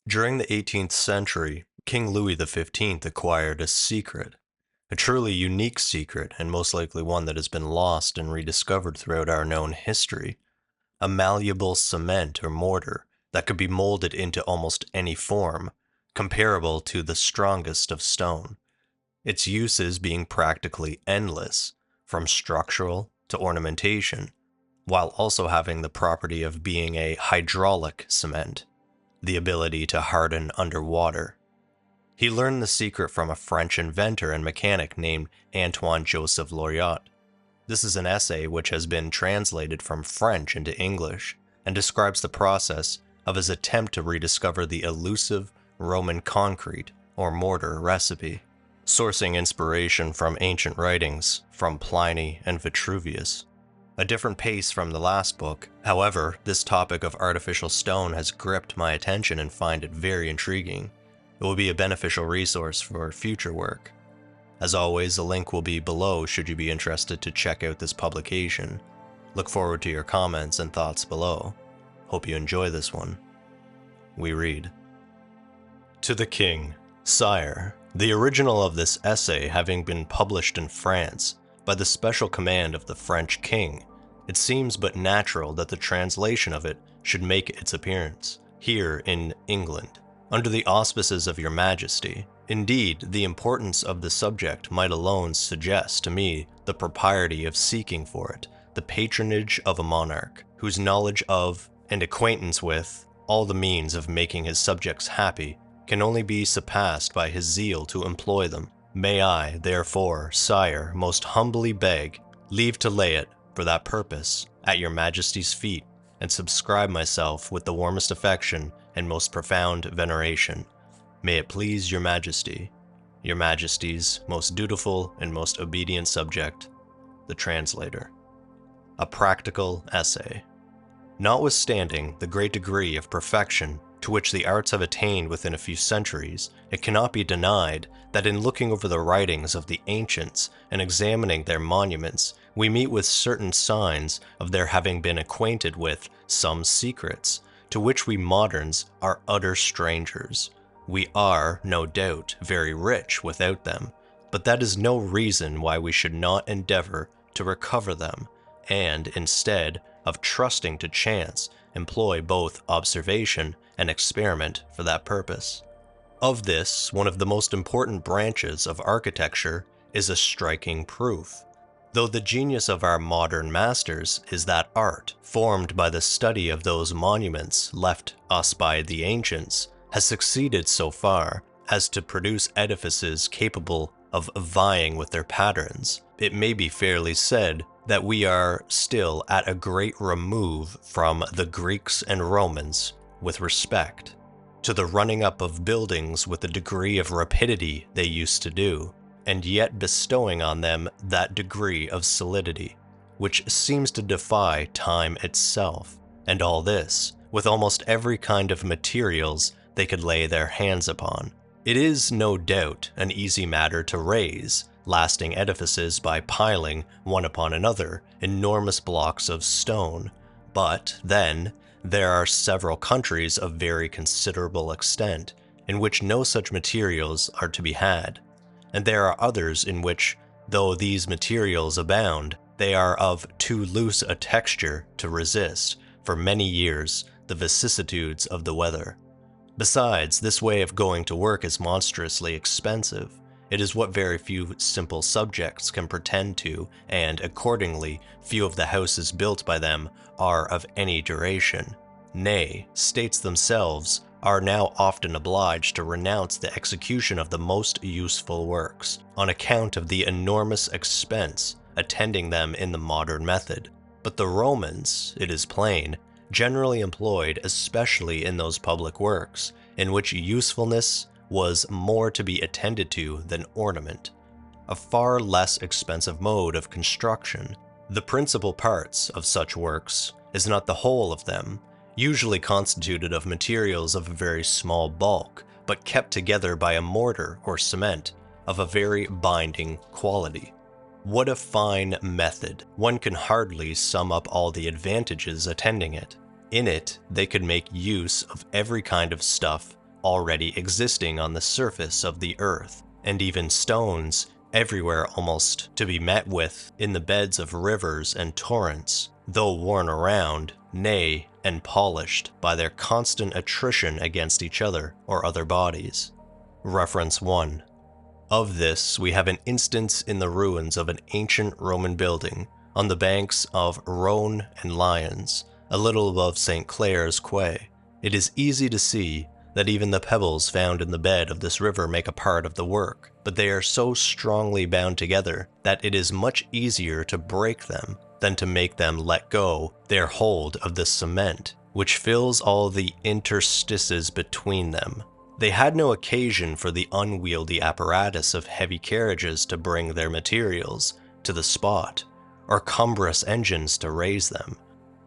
During the 18th century, King Louis XV acquired a secret, a truly unique secret, and most likely one that has been lost and rediscovered throughout our known history, a malleable cement or mortar that could be molded into almost any form, comparable to the strongest of stone. Its uses being practically endless, from structural to ornamentation, while also having the property of being a hydraulic cement, the ability to harden underwater. He learned the secret from a French inventor and mechanic named Antione Joseph Loriot. This is an essay which has been translated from French into English and describes the process of his attempt to rediscover the elusive Roman concrete or mortar recipe, sourcing inspiration from ancient writings from Pliny and Vitruvius. A different pace from the last book. However, this topic of artificial stone has gripped my attention and find it very intriguing. It will be a beneficial resource for future work. As always, a link will be below should you be interested to check out this publication. Look forward to your comments and thoughts below. Hope you enjoy this one. We read. To the King, Sire, the original of this essay having been published in France by the special command of the French King, it seems but natural that the translation of it should make its appearance here in England, under the auspices of your Majesty. Indeed, the importance of the subject might alone suggest to me the propriety of seeking for it the patronage of a monarch, whose knowledge of and acquaintance with all the means of making his subjects happy can only be surpassed by his zeal to employ them. May I, therefore, Sire, most humbly beg leave to lay it, for that purpose, at your Majesty's feet, and subscribe myself with the warmest affection and most profound veneration. May it please your Majesty, your Majesty's most dutiful and most obedient subject, the translator. A practical essay. Notwithstanding the great degree of perfection to which the arts have attained within a few centuries, it cannot be denied that in looking over the writings of the ancients and examining their monuments, we meet with certain signs of their having been acquainted with some secrets, to which we moderns are utter strangers. We are, no doubt, very rich without them, but that is no reason why we should not endeavor to recover them, and, instead of trusting to chance, employ both observation and experiment for that purpose. Of this, one of the most important branches of architecture is a striking proof. Though the genius of our modern masters is that art, formed by the study of those monuments left us by the ancients, has succeeded so far as to produce edifices capable of vying with their patterns, it may be fairly said that we are still at a great remove from the Greeks and Romans with respect to the running up of buildings with the degree of rapidity they used to do, and yet bestowing on them that degree of solidity, which seems to defy time itself, and all this, with almost every kind of materials they could lay their hands upon. It is, no doubt, an easy matter to raise lasting edifices by piling, one upon another, enormous blocks of stone, but, then, there are several countries of very considerable extent in which no such materials are to be had, and there are others in which, though these materials abound, they are of too loose a texture to resist, for many years, the vicissitudes of the weather. Besides, this way of going to work is monstrously expensive. It is what very few simple subjects can pretend to, and accordingly, few of the houses built by them are of any duration. Nay, states themselves are now often obliged to renounce the execution of the most useful works, on account of the enormous expense attending them in the modern method. But the Romans, it is plain, generally employed, especially in those public works, in which usefulness was more to be attended to than ornament, a far less expensive mode of construction. The principal parts of such works is not the whole of them, usually constituted of materials of a very small bulk, but kept together by a mortar or cement of a very binding quality. What a fine method! One can hardly sum up all the advantages attending it. In it, they could make use of every kind of stuff already existing on the surface of the earth, and even stones everywhere almost to be met with in the beds of rivers and torrents, though worn around, nay, and polished by their constant attrition against each other or other bodies. Reference 1. Of this, we have an instance in the ruins of an ancient Roman building on the banks of Rhone and Lyons, a little above St. Clair's Quay. It is easy to see that even the pebbles found in the bed of this river make a part of the work, but they are so strongly bound together that it is much easier to break them than to make them let go their hold of the cement, which fills all the interstices between them. They had no occasion for the unwieldy apparatus of heavy carriages to bring their materials to the spot, or cumbrous engines to raise them.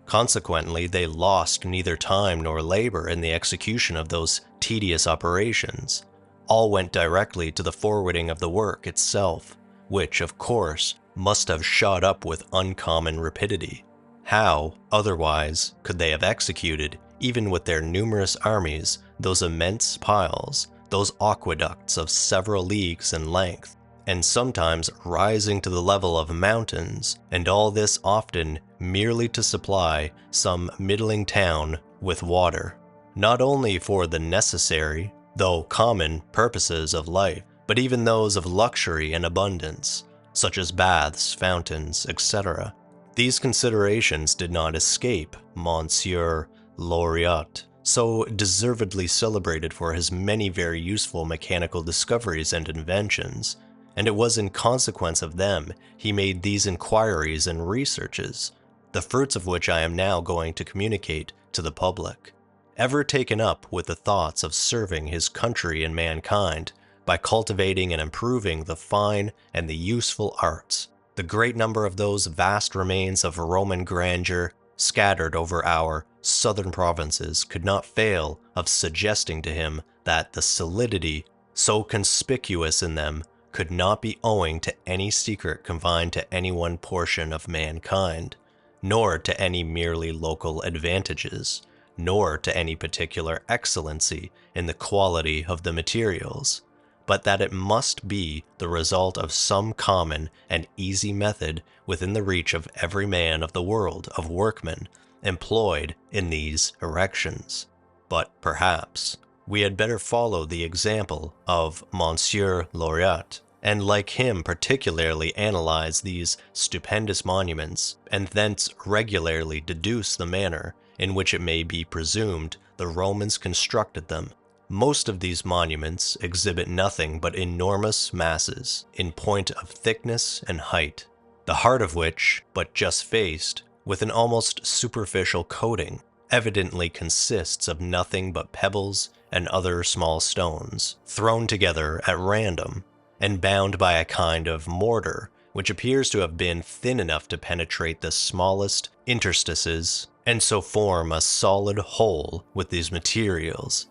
Consequently, they lost neither time nor labor in the execution of those tedious operations. All went directly to the forwarding of the work itself, which, of course, must have shot up with uncommon rapidity. How, otherwise, could they have executed, even with their numerous armies, those immense piles, those aqueducts of several leagues in length, and sometimes rising to the level of mountains, and all this often merely to supply some middling town with water, not only for the necessary, though common, purposes of life, but even those of luxury and abundance, such as baths, fountains, etc. These considerations did not escape Monsieur Loriot, so deservedly celebrated for his many very useful mechanical discoveries and inventions, and it was in consequence of them he made these inquiries and researches, the fruits of which I am now going to communicate to the public. Ever taken up with the thoughts of serving his country and mankind by cultivating and improving the fine and the useful arts, the great number of those vast remains of Roman grandeur scattered over our southern provinces could not fail of suggesting to him that the solidity so conspicuous in them could not be owing to any secret confined to any one portion of mankind, nor to any merely local advantages, nor to any particular excellency in the quality of the materials, but that it must be the result of some common and easy method within the reach of every man of the world of workmen employed in these erections. But perhaps we had better follow the example of Monsieur Loriot, and like him particularly analyze these stupendous monuments, and thence regularly deduce the manner in which it may be presumed the Romans constructed them. Most of these monuments exhibit nothing but enormous masses in point of thickness and height, the heart of which, but just faced, with an almost superficial coating, evidently consists of nothing but pebbles and other small stones, thrown together at random, and bound by a kind of mortar, which appears to have been thin enough to penetrate the smallest interstices, and so form a solid whole with these materials,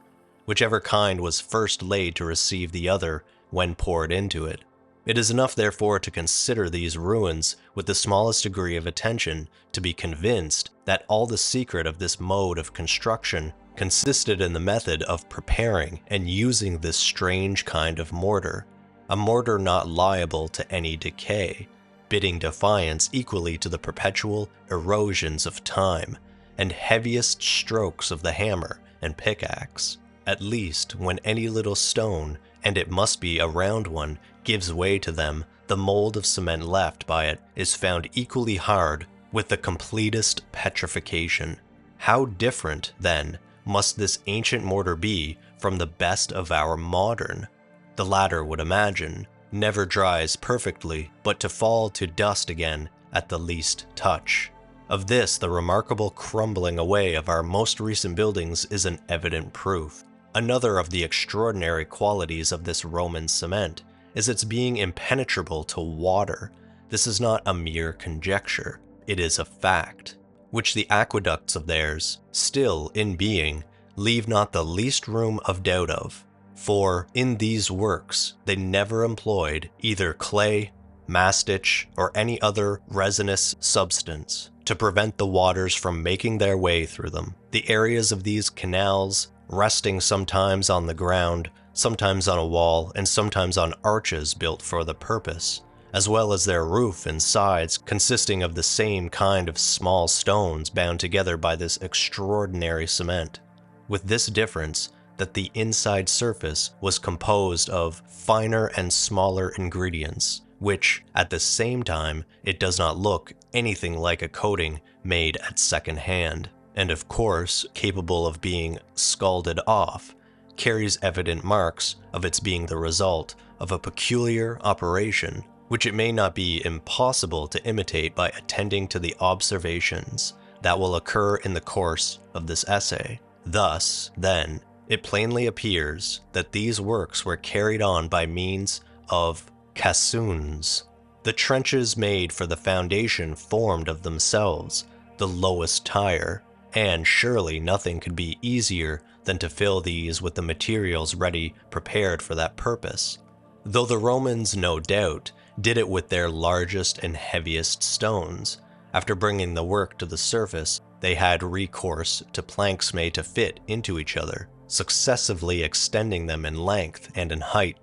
whichever kind was first laid to receive the other when poured into it. It is enough, therefore, to consider these ruins with the smallest degree of attention to be convinced that all the secret of this mode of construction consisted in the method of preparing and using this strange kind of mortar, a mortar not liable to any decay, bidding defiance equally to the perpetual erosions of time and heaviest strokes of the hammer and pickaxe. At least, when any little stone, and it must be a round one, gives way to them, the mold of cement left by it is found equally hard with the completest petrification. How different, then, must this ancient mortar be from the best of our modern? The latter, would imagine, never dries perfectly, but to fall to dust again at the least touch. Of this, the remarkable crumbling away of our most recent buildings is an evident proof. Another of the extraordinary qualities of this Roman cement is its being impenetrable to water. This is not a mere conjecture, it is a fact, which the aqueducts of theirs, still in being, leave not the least room of doubt of. For in these works they never employed either clay, mastich, or any other resinous substance to prevent the waters from making their way through them. The areas of these canals resting sometimes on the ground, sometimes on a wall, and sometimes on arches built for the purpose, as well as their roof and sides consisting of the same kind of small stones bound together by this extraordinary cement, with this difference that the inside surface was composed of finer and smaller ingredients, which, at the same time, it does not look anything like a coating made at second hand, and of course, capable of being scalded off, carries evident marks of its being the result of a peculiar operation, which it may not be impossible to imitate by attending to the observations that will occur in the course of this essay. Thus, then, it plainly appears that these works were carried on by means of caisons. The trenches made for the foundation formed of themselves the lowest tier, and surely nothing could be easier than to fill these with the materials ready prepared for that purpose, though the Romans, no doubt, did it with their largest and heaviest stones. After bringing the work to the surface, they had recourse to planks made to fit into each other, successively extending them in length and in height,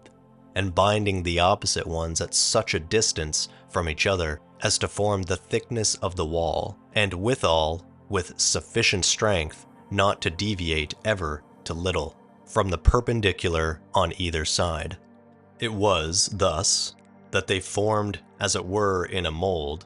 and binding the opposite ones at such a distance from each other as to form the thickness of the wall, and withal with sufficient strength not to deviate ever to little from the perpendicular on either side. It was thus that they formed, as it were in a mold,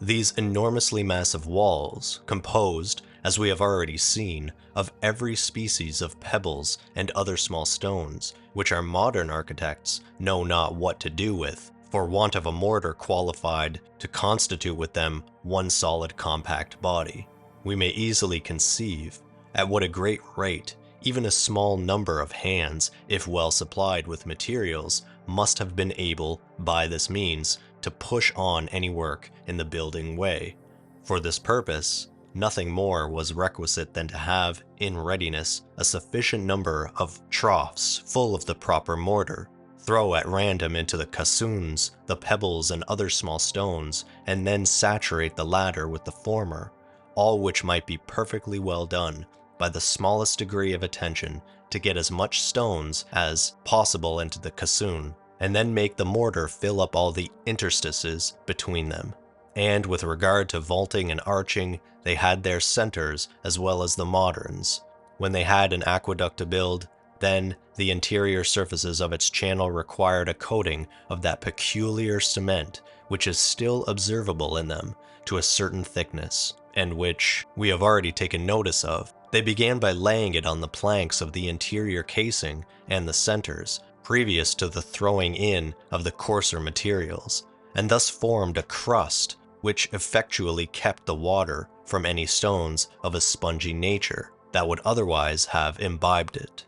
these enormously massive walls, composed, as we have already seen, of every species of pebbles and other small stones, which our modern architects know not what to do with, for want of a mortar qualified to constitute with them one solid compact body. We may easily conceive at what a great rate even a small number of hands, if well supplied with materials, must have been able, by this means, to push on any work in the building way. For this purpose, nothing more was requisite than to have in readiness a sufficient number of troughs full of the proper mortar, throw at random into the caisons the pebbles and other small stones, and then saturate the latter with the former, all which might be perfectly well done by the smallest degree of attention to get as much stones as possible into the caisson, and then make the mortar fill up all the interstices between them. And with regard to vaulting and arching, they had their centers as well as the moderns. When they had an aqueduct to build, then the interior surfaces of its channel required a coating of that peculiar cement which is still observable in them to a certain thickness, and which we have already taken notice of. They began by laying it on the planks of the interior casing and the centers, previous to the throwing in of the coarser materials, and thus formed a crust which effectually kept the water from any stones of a spongy nature that would otherwise have imbibed it.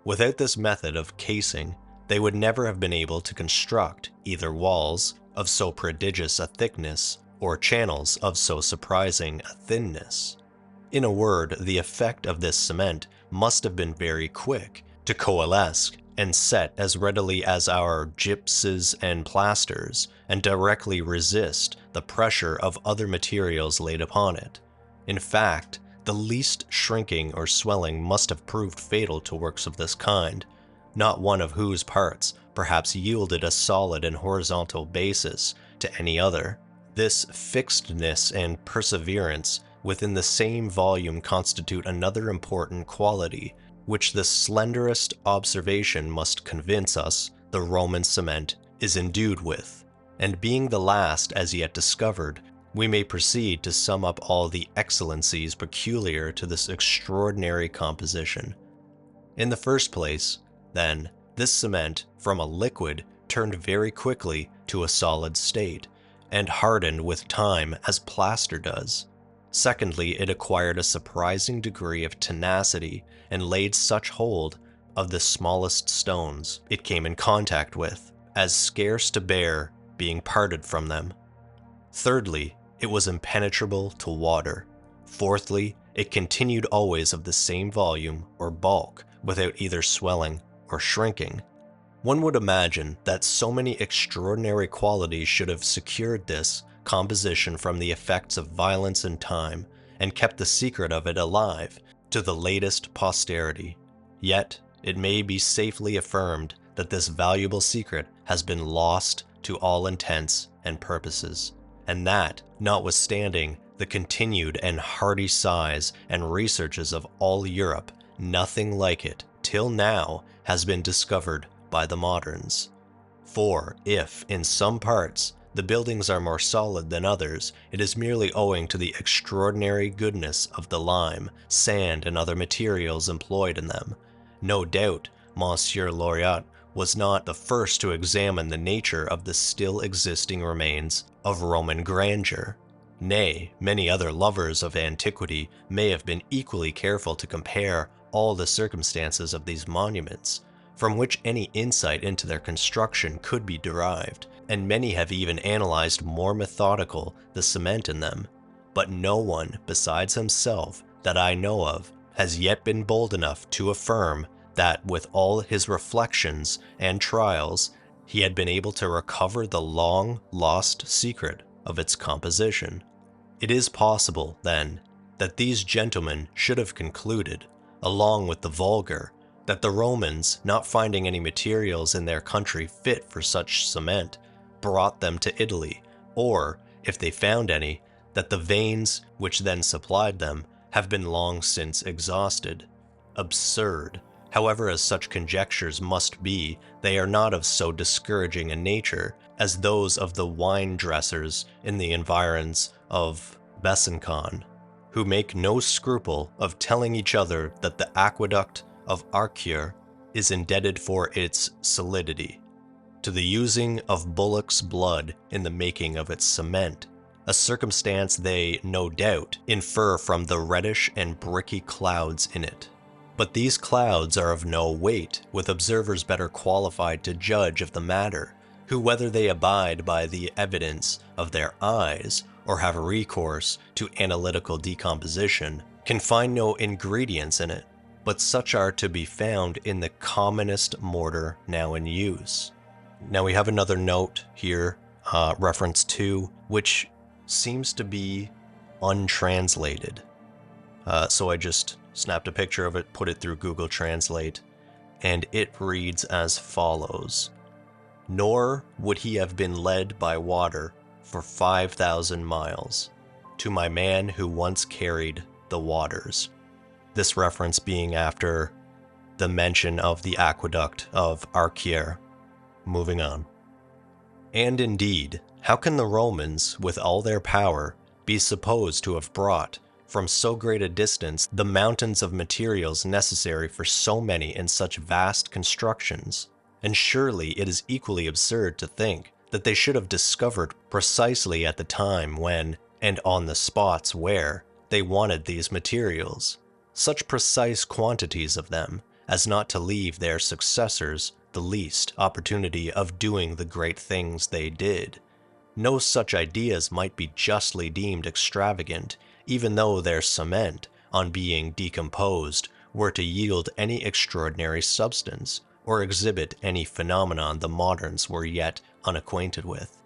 Without this method of casing, they would never have been able to construct either walls of so prodigious a thickness or channels of so surprising a thinness. In a word, the effect of this cement must have been very quick to coalesce and set as readily as our gypses and plasters, and directly resist the pressure of other materials laid upon it. In fact, the least shrinking or swelling must have proved fatal to works of this kind, not one of whose parts perhaps yielded a solid and horizontal basis to any other. This fixedness and perseverance within the same volume constitute another important quality, which the slenderest observation must convince us the Roman cement is endued with. And being the last as yet discovered, we may proceed to sum up all the excellencies peculiar to this extraordinary composition. In the first place, then, this cement, from a liquid, turned very quickly to a solid state, and hardened with time as plaster does. Secondly, it acquired a surprising degree of tenacity and laid such hold of the smallest stones it came in contact with, as scarce to bear being parted from them. Thirdly, it was impenetrable to water. Fourthly, it continued always of the same volume or bulk, without either swelling or shrinking. One would imagine that so many extraordinary qualities should have secured this composition from the effects of violence and time, and kept the secret of it alive to the latest posterity. Yet, it may be safely affirmed that this valuable secret has been lost to all intents and purposes, and that, notwithstanding the continued and hearty sighs and researches of all Europe, nothing like it, till now, has been discovered by the moderns. For if, in some parts, the buildings are more solid than others, it is merely owing to the extraordinary goodness of the lime, sand, and other materials employed in them. No doubt, Monsieur Loriot was not the first to examine the nature of the still existing remains of Roman grandeur. Nay, many other lovers of antiquity may have been equally careful to compare all the circumstances of these monuments, from which any insight into their construction could be derived, and many have even analyzed more methodical the cement in them. But no one besides himself that I know of has yet been bold enough to affirm that with all his reflections and trials, he had been able to recover the long-lost secret of its composition. It is possible, then, that these gentlemen should have concluded, along with the vulgar, that the Romans, not finding any materials in their country fit for such cement, brought them to Italy, or, if they found any, that the veins which then supplied them have been long since exhausted. Absurd. However, as such conjectures must be, they are not of so discouraging a nature as those of the wine dressers in the environs of Besançon, who make no scruple of telling each other that the aqueduct of Arcueil is indebted for its solidity to the using of bullock's blood in the making of its cement, a circumstance they, no doubt, infer from the reddish and bricky clouds in it. But these clouds are of no weight with observers better qualified to judge of the matter, who, whether they abide by the evidence of their eyes or have recourse to analytical decomposition, can find no ingredients in it, but such are to be found in the commonest mortar now in use. Now we have another note here, reference 2, which seems to be untranslated. So I just snapped a picture of it, put it through Google Translate, and it reads as follows. Nor would he have been led by water for 5,000 miles, to my man who once carried the waters. This reference being after the mention of the aqueduct of Arcueil. Moving on. And indeed, how can the Romans, with all their power, be supposed to have brought from so great a distance the mountains of materials necessary for so many and such vast constructions? And surely it is equally absurd to think that they should have discovered precisely at the time when, and on the spots where, they wanted these materials, such precise quantities of them, as not to leave their successors the least opportunity of doing the great things they did. No such ideas might be justly deemed extravagant, even though their cement, on being decomposed, were to yield any extraordinary substance, or exhibit any phenomenon the moderns were yet unacquainted with.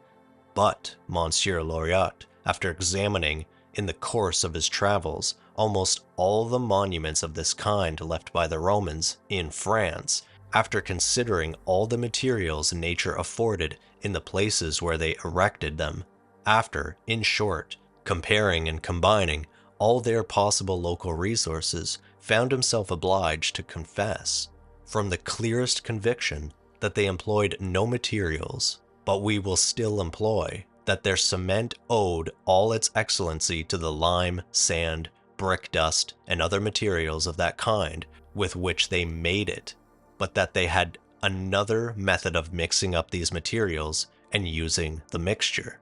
But Monsieur Loriot, after examining, in the course of his travels, almost all the monuments of this kind left by the Romans in France, after considering all the materials nature afforded in the places where they erected them, after, in short, comparing and combining all their possible local resources, found himself obliged to confess, from the clearest conviction, that they employed no materials, but we will still employ, that their cement owed all its excellency to the lime, sand, brick dust, and other materials of that kind with which they made it, but that they had another method of mixing up these materials and using the mixture.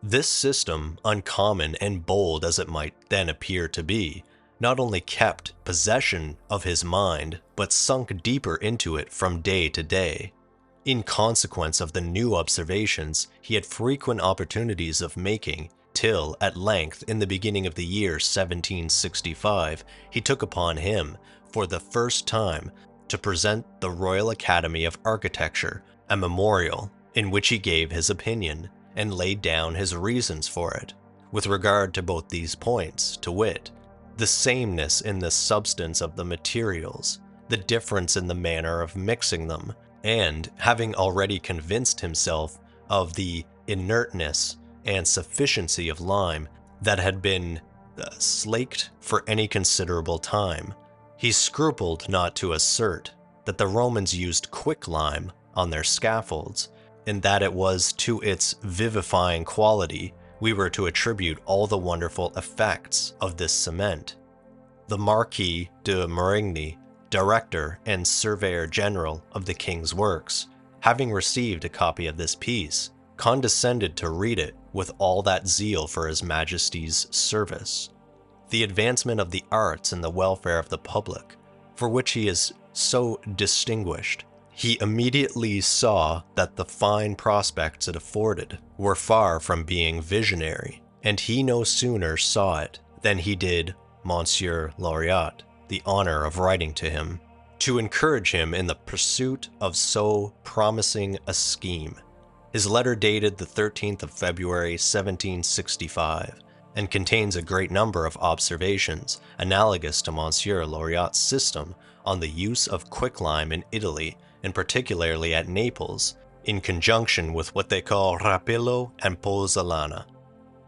This system, uncommon and bold as it might then appear to be, not only kept possession of his mind, but sunk deeper into it from day to day. In consequence of the new observations he had frequent opportunities of making, till at length, in the beginning of the year 1765, he took upon him, for the first time, to present the Royal Academy of Architecture a memorial in which he gave his opinion and laid down his reasons for it, with regard to both these points, to wit, the sameness in the substance of the materials, the difference in the manner of mixing them, and having already convinced himself of the inertness and sufficiency of lime that had been slaked for any considerable time, he scrupled not to assert that the Romans used quicklime on their scaffolds, and that it was to its vivifying quality we were to attribute all the wonderful effects of this cement. The Marquis de Marigny, director and surveyor general of the king's works, having received a copy of this piece, condescended to read it with all that zeal for his majesty's service, the advancement of the arts and the welfare of the public, for which he is so distinguished. He immediately saw that the fine prospects it afforded were far from being visionary, and he no sooner saw it than he did Monsieur Loriot the honor of writing to him, to encourage him in the pursuit of so promising a scheme. His letter dated the 13th of February 1765, and contains a great number of observations analogous to Monsieur Loriot's system on the use of quicklime in Italy, and particularly at Naples, in conjunction with what they call rapillo and pozzolana.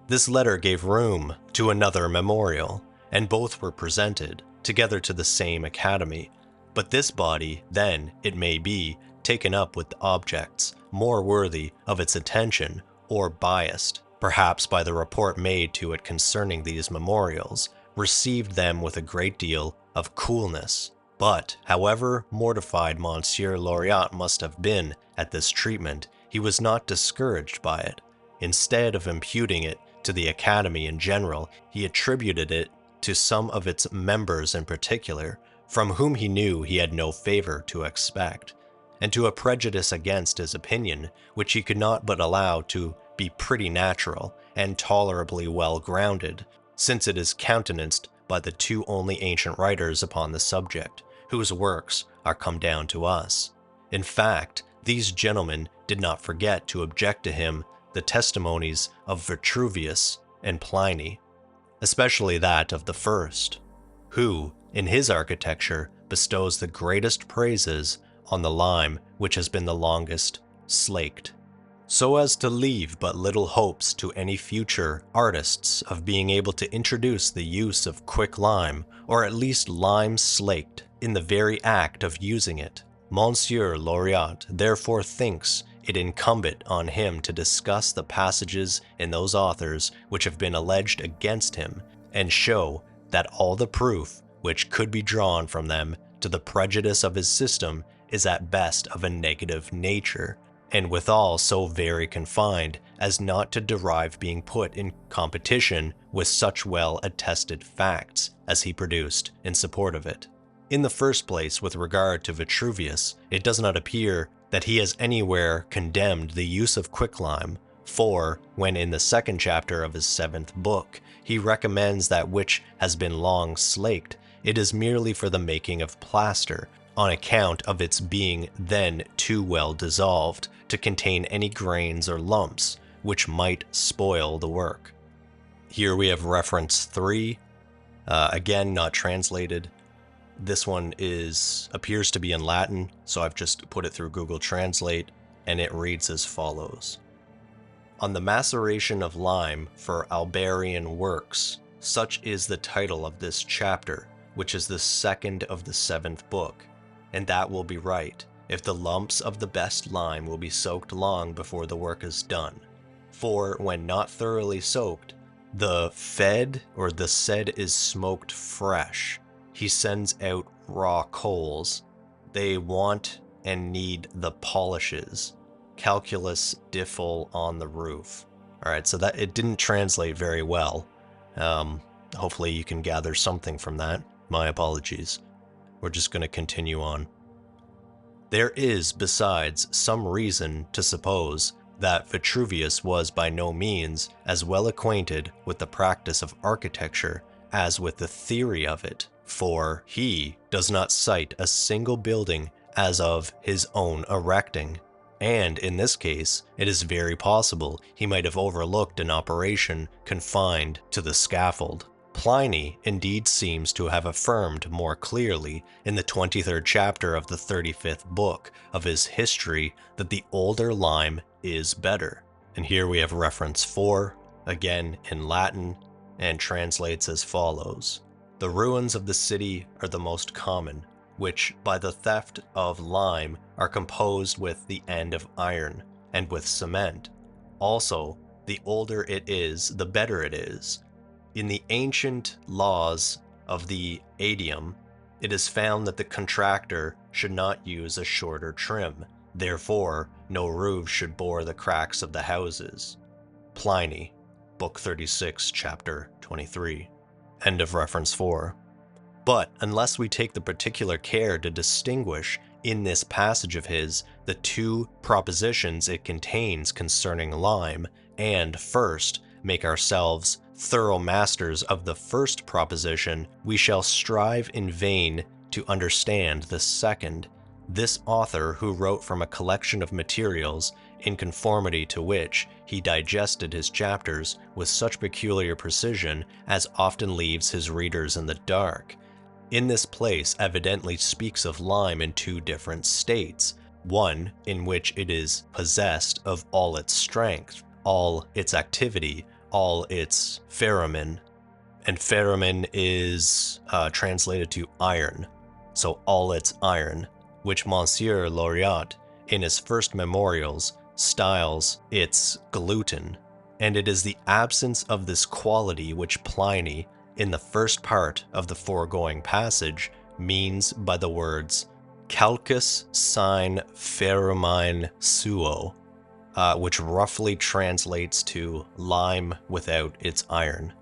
This letter gave room to another memorial, and both were presented together to the same academy, but this body, then, it may be, taken up with objects more worthy of its attention, or biased, perhaps by the report made to it concerning these memorials, received them with a great deal of coolness. But, however mortified Monsieur Loriot must have been at this treatment, he was not discouraged by it. Instead of imputing it to the Academy in general, he attributed it to some of its members in particular, from whom he knew he had no favor to expect, and to a prejudice against his opinion, which he could not but allow to be pretty natural and tolerably well grounded, since it is countenanced by the two only ancient writers upon the subject, whose works are come down to us. In fact, these gentlemen did not forget to object to him the testimonies of Vitruvius and Pliny, especially that of the first, who, in his architecture, bestows the greatest praises on the lime which has been the longest slaked, so as to leave but little hopes to any future artists of being able to introduce the use of quick lime, or at least lime slaked, in the very act of using it. Monsieur Loriot therefore thinks it incumbent on him to discuss the passages in those authors which have been alleged against him, and show that all the proof which could be drawn from them to the prejudice of his system is at best of a negative nature, and withal so very confined as not to derive being put in competition with such well attested facts as he produced in support of it. In the first place, with regard to Vitruvius, it does not appear that he has anywhere condemned the use of quicklime, for, when in the second chapter of his 7th book, he recommends that which has been long slaked, it is merely for the making of plaster, on account of its being then too well dissolved to contain any grains or lumps, which might spoil the work. Here we have reference 3, again not translated. This one appears to be in Latin, so I've just put it through Google Translate, and it reads as follows. On the maceration of lime for Albarian works, such is the title of this chapter, which is the 2nd of the 7th book, and that will be right, if the lumps of the best lime will be soaked long before the work is done. For when not thoroughly soaked, the fed or the said is smoked fresh. He sends out raw coals. They want and need the polishes. Calculus diffel on the roof. All right, so that it didn't translate very well. Hopefully you can gather something from that. My apologies. We're just going to continue on. There is, besides, some reason to suppose that Vitruvius was by no means as well acquainted with the practice of architecture as with the theory of it, for he does not cite a single building as of his own erecting, and in this case, it is very possible he might have overlooked an operation confined to the scaffold. Pliny indeed seems to have affirmed more clearly in the 23rd chapter of the 35th book of his history that the older lime is better. And here we have reference 4, again in Latin, and translates as follows. The ruins of the city are the most common, which by the theft of lime are composed with the end of iron, and with cement. Also, the older it is, the better it is. In the ancient laws of the adium, it is found that the contractor should not use a shorter trim. Therefore, no roofs should bore the cracks of the houses. Pliny, Book 36, Chapter 23. End of reference 4. But unless we take the particular care to distinguish in this passage of his the two propositions it contains concerning lime, and first make ourselves thorough masters of the first proposition, we shall strive in vain to understand the second. This author, who wrote from a collection of materials in conformity to which he digested his chapters with such peculiar precision as often leaves his readers in the dark, in this place evidently speaks of lime in two different states, one in which it is possessed of all its strength, all its activity, all its ferromen, and ferromen is translated to iron, so all its iron, which Monsieur Loriot, in his first memorials, styles its gluten, and it is the absence of this quality which Pliny, in the first part of the foregoing passage, means by the words calcus sine ferrumine suo, which roughly translates to lime without its iron.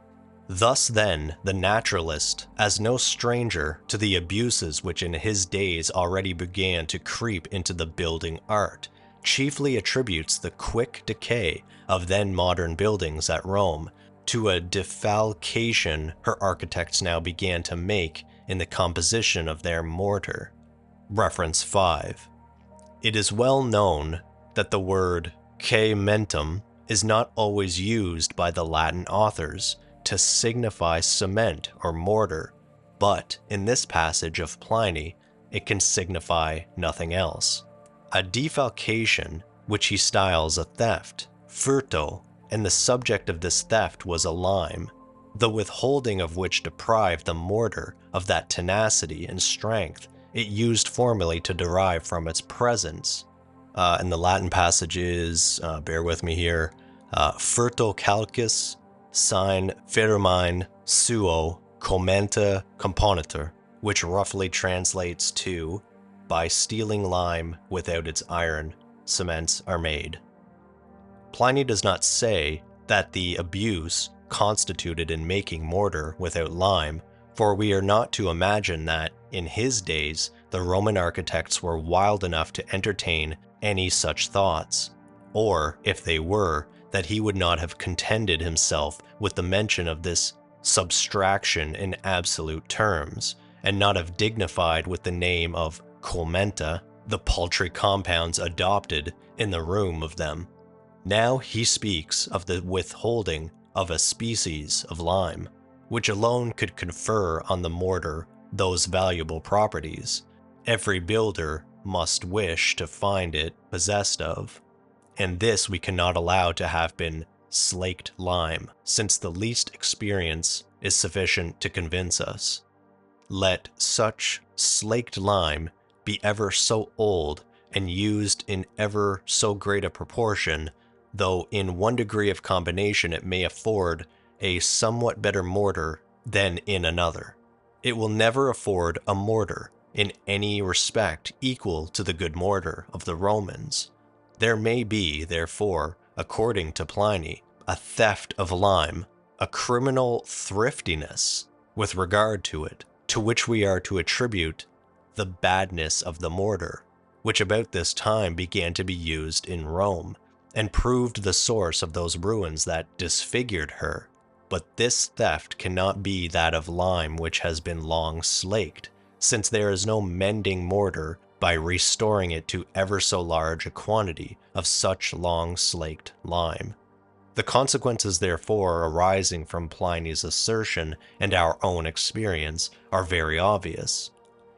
Thus then, the naturalist, as no stranger to the abuses which in his days already began to creep into the building art, chiefly attributes the quick decay of then modern buildings at Rome to a defalcation her architects now began to make in the composition of their mortar. Reference 5. It is well known that the word cementum is not always used by the Latin authors to signify cement or mortar, but in this passage of Pliny, it can signify nothing else. A defalcation, which he styles a theft, furto, and the subject of this theft was a lime, the withholding of which deprived the mortar of that tenacity and strength it used formerly to derive from its presence. And the Latin passage is, bear with me here, furto calcus sine ferrumine suo commenta componetur, which roughly translates to, by stealing lime without its iron, cements are made. Pliny does not say that the abuse constituted in making mortar without lime, for we are not to imagine that, in his days, the Roman architects were wild enough to entertain any such thoughts, or, if they were, that he would not have contented himself with the mention of this substraction in absolute terms, and not have dignified with the name of commenta the paltry compounds adopted in the room of them. Now he speaks of the withholding of a species of lime, which alone could confer on the mortar those valuable properties every builder must wish to find it possessed of, and this we cannot allow to have been slaked lime, since the least experience is sufficient to convince us. Let such slaked lime be ever so old and used in ever so great a proportion, though in one degree of combination it may afford a somewhat better mortar than in another, it will never afford a mortar in any respect equal to the good mortar of the Romans. There may be, therefore, according to Pliny, a theft of lime, a criminal thriftiness with regard to it, to which we are to attribute the badness of the mortar, which about this time began to be used in Rome, and proved the source of those ruins that disfigured her. But this theft cannot be that of lime which has been long slaked, since there is no mending mortar by restoring it to ever so large a quantity of such long slaked lime. The consequences, therefore, arising from Pliny's assertion and our own experience are very obvious.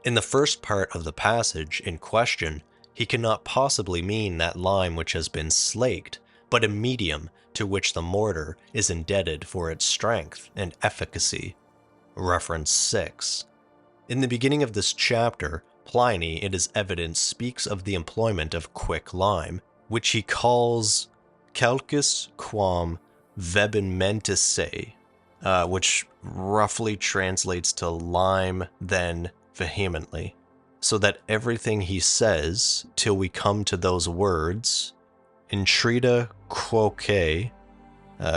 In the first part of the passage in question, he cannot possibly mean that lime which has been slaked, but a medium to which the mortar is indebted for its strength and efficacy. Reference 6. In the beginning of this chapter, Pliny, it is evident, speaks of the employment of quick lime, which he calls calcus quam vehementice, which roughly translates to lime then vehemently. So that everything he says, till we come to those words, intrida quoque,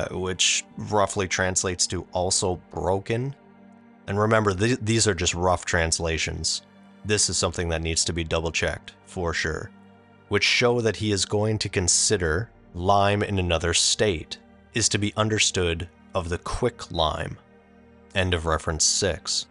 which roughly translates to also broken. And remember, these are just rough translations. This is something that needs to be double-checked, for sure, which show that he is going to consider lime in another state, is to be understood of the quick lime. End of reference 6.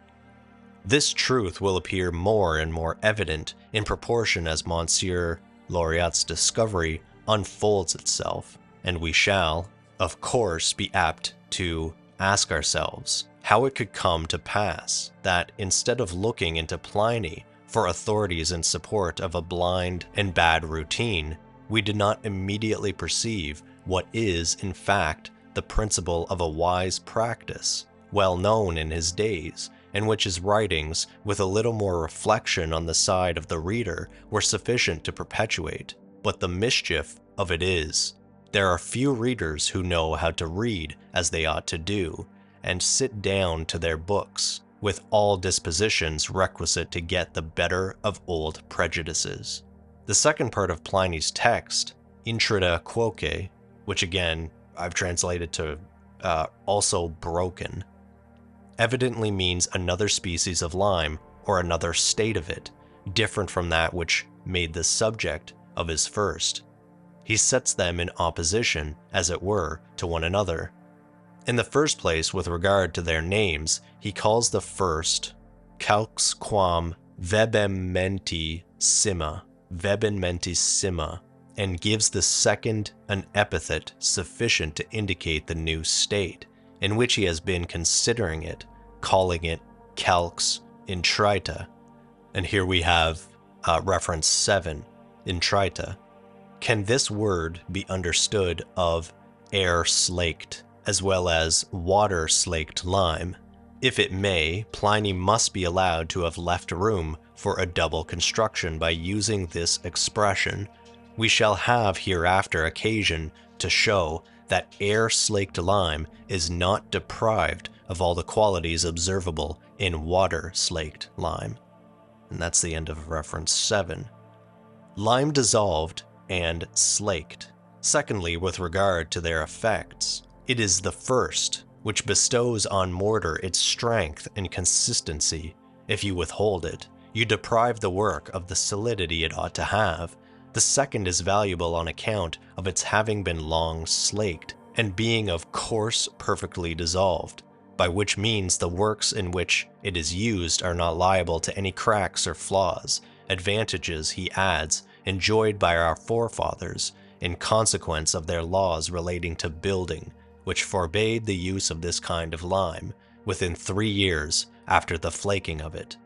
This truth will appear more and more evident in proportion as Monsieur Loriot's discovery unfolds itself, and we shall, of course, be apt to ask ourselves how it could come to pass that, instead of looking into Pliny for authorities in support of a blind and bad routine, we did not immediately perceive what is, in fact, the principle of a wise practice, well known in his days, and which his writings, with a little more reflection on the side of the reader, were sufficient to perpetuate. But the mischief of it is, there are few readers who know how to read as they ought to do, and sit down to their books, with all dispositions requisite to get the better of old prejudices. The second part of Pliny's text, intrida quoque, which again I've translated to also broken, evidently means another species of lime or another state of it, different from that which made the subject of his first. He sets them in opposition, as it were, to one another. In the first place, with regard to their names, he calls the first calx quam vehementissima, and gives the second an epithet sufficient to indicate the new state, in which he has been considering it, calling it calx intrita. And here we have reference 7, intrita. Can this word be understood of air slaked, as well as water slaked lime? If it may, Pliny must be allowed to have left room for a double construction by using this expression. We shall have hereafter occasion to show that air-slaked lime is not deprived of all the qualities observable in water-slaked lime. And that's the end of reference 7. Lime dissolved and slaked. Secondly, with regard to their effects, it is the first which bestows on mortar its strength and consistency. If you withhold it, you deprive the work of the solidity it ought to have. The second is valuable on account of its having been long slaked, and being of course perfectly dissolved, by which means the works in which it is used are not liable to any cracks or flaws, advantages, he adds, enjoyed by our forefathers, in consequence of their laws relating to building, which forbade the use of this kind of lime, within 3 years after the flaking of it.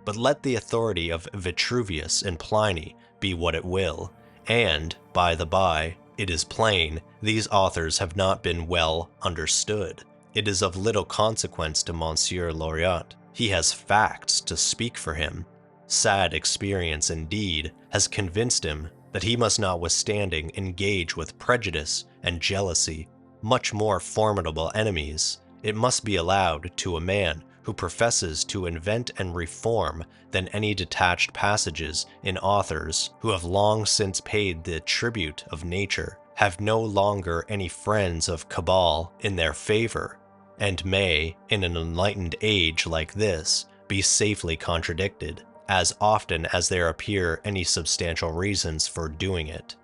But let the authority of Vitruvius and Pliny be what it will, and, by the by, it is plain, these authors have not been well understood. It is of little consequence to Monsieur Loriot. He has facts to speak for him. Sad experience, indeed, has convinced him that he must notwithstanding engage with prejudice and jealousy, much more formidable enemies. It must be allowed to a man who professes to invent and reform than any detached passages in authors who have long since paid the tribute of nature, have no longer any friends of cabal in their favor, and may, in an enlightened age like this, be safely contradicted, as often as there appear any substantial reasons for doing it.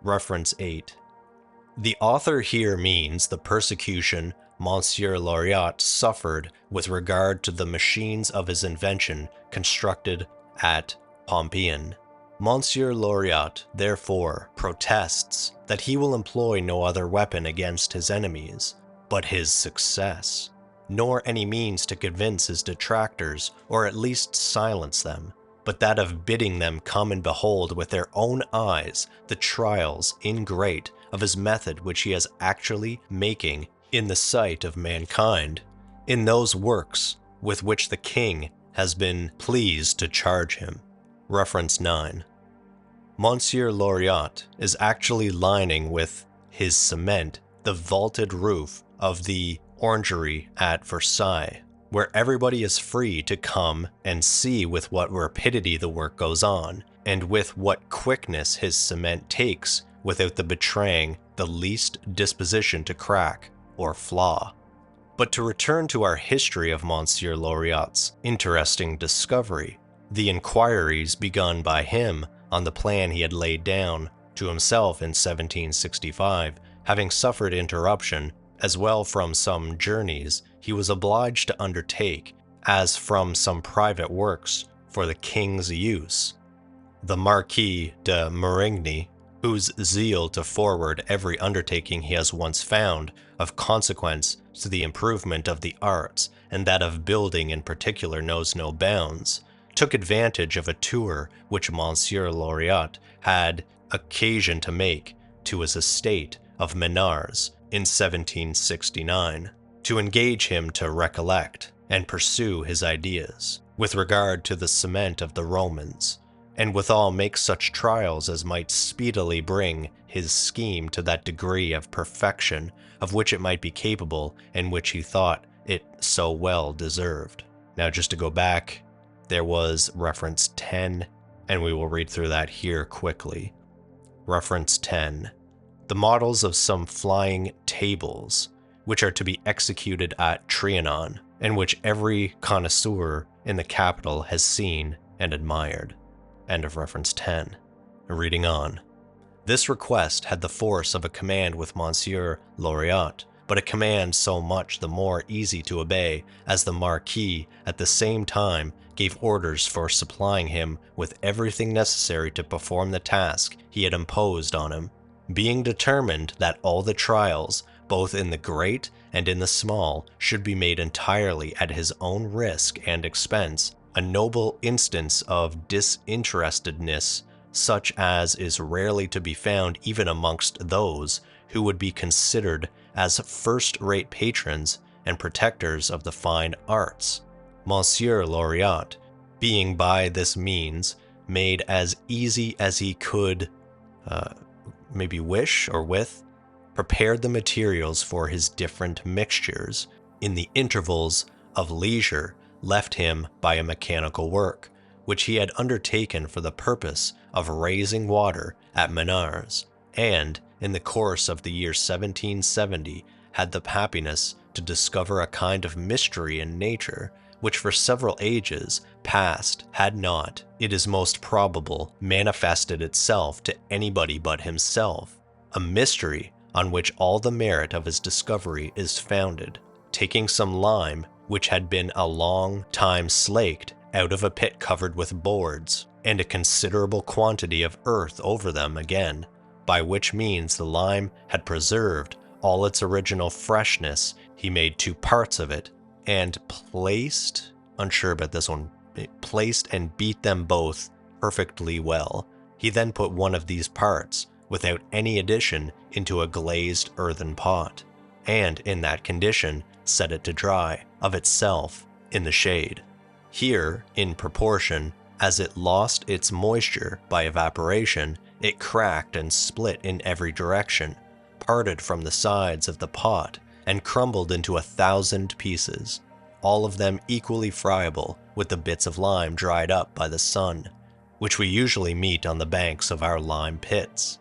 Reference 8. The author here means the persecution Monsieur Loriot suffered with regard to the machines of his invention constructed at Pompeian. Monsieur Loriot, therefore, protests that he will employ no other weapon against his enemies, but his success, nor any means to convince his detractors, or at least silence them, but that of bidding them come and behold with their own eyes the trials ingrate of his method which he is actually making in the sight of mankind, in those works with which the king has been pleased to charge him. Reference 9. Monsieur Loriot is actually lining with his cement the vaulted roof of the orangery at Versailles, where everybody is free to come and see with what rapidity the work goes on, and with what quickness his cement takes without the betraying the least disposition to crack or flaw. But to return to our history of Monsieur Loriot's interesting discovery, the inquiries begun by him on the plan he had laid down to himself in 1765, having suffered interruption, as well from some journeys he was obliged to undertake as from some private works for the king's use. The Marquis de Marigny, whose zeal to forward every undertaking he has once found of consequence to the improvement of the arts, and that of building in particular knows no bounds, took advantage of a tour which Monsieur Loriot had occasion to make to his estate of Menars in 1769, to engage him to recollect and pursue his ideas with regard to the cement of the Romans, and withal make such trials as might speedily bring his scheme to that degree of perfection of which it might be capable and which he thought it so well deserved. Now, just to go back, there was reference 10, and we will read through that here quickly. Reference 10. The models of some flying tables, which are to be executed at Trianon, and which every connoisseur in the capital has seen and admired. End of reference 10. Reading on. This request had the force of a command with Monsieur Loriot, but a command so much the more easy to obey, as the Marquis at the same time gave orders for supplying him with everything necessary to perform the task he had imposed on him, being determined that all the trials, both in the great and in the small, should be made entirely at his own risk and expense, a noble instance of disinterestedness such as is rarely to be found even amongst those who would be considered as first-rate patrons and protectors of the fine arts. Monsieur Loriot, being by this means made as easy as he could maybe wish or with, prepared the materials for his different mixtures in the intervals of leisure left him by a mechanical work, which he had undertaken for the purpose of raising water at Menars, and, in the course of the year 1770, had the happiness to discover a kind of mystery in nature, which for several ages past had not, it is most probable, manifested itself to anybody but himself, a mystery on which all the merit of his discovery is founded. Taking some lime, which had been a long time slaked out of a pit covered with boards, and a considerable quantity of earth over them again, by which means the lime had preserved all its original freshness, he made 2 parts of it, and placed and beat them both perfectly well. He then put one of these parts, without any addition, into a glazed earthen pot, and in that condition set it to dry of itself in the shade. Here, in proportion as it lost its moisture by evaporation, it cracked and split in every direction, parted from the sides of the pot, and crumbled into 1,000 pieces, all of them equally friable with the bits of lime dried up by the sun, which we usually meet on the banks of our lime pits.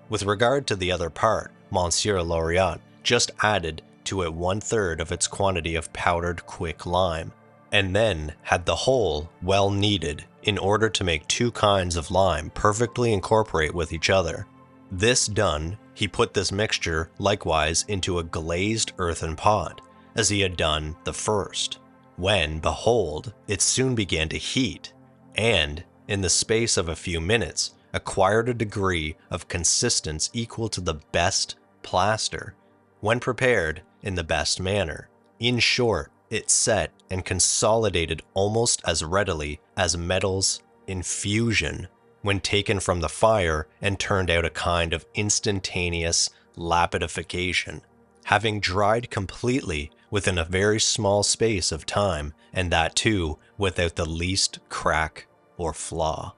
With regard to the other part, Monsieur Loriot just added to it 1/3 of its quantity of powdered quick lime, and then had the whole well kneaded in order to make 2 kinds of lime perfectly incorporate with each other. This done, he put this mixture likewise into a glazed earthen pot, as he had done the first, when, behold, it soon began to heat, and, in the space of a few minutes, acquired a degree of consistence equal to the best plaster, when prepared in the best manner. In short, it set and consolidated almost as readily as metals in fusion when taken from the fire and turned out a kind of instantaneous lapidification, having dried completely within a very small space of time, and that too without the least crack or flaw.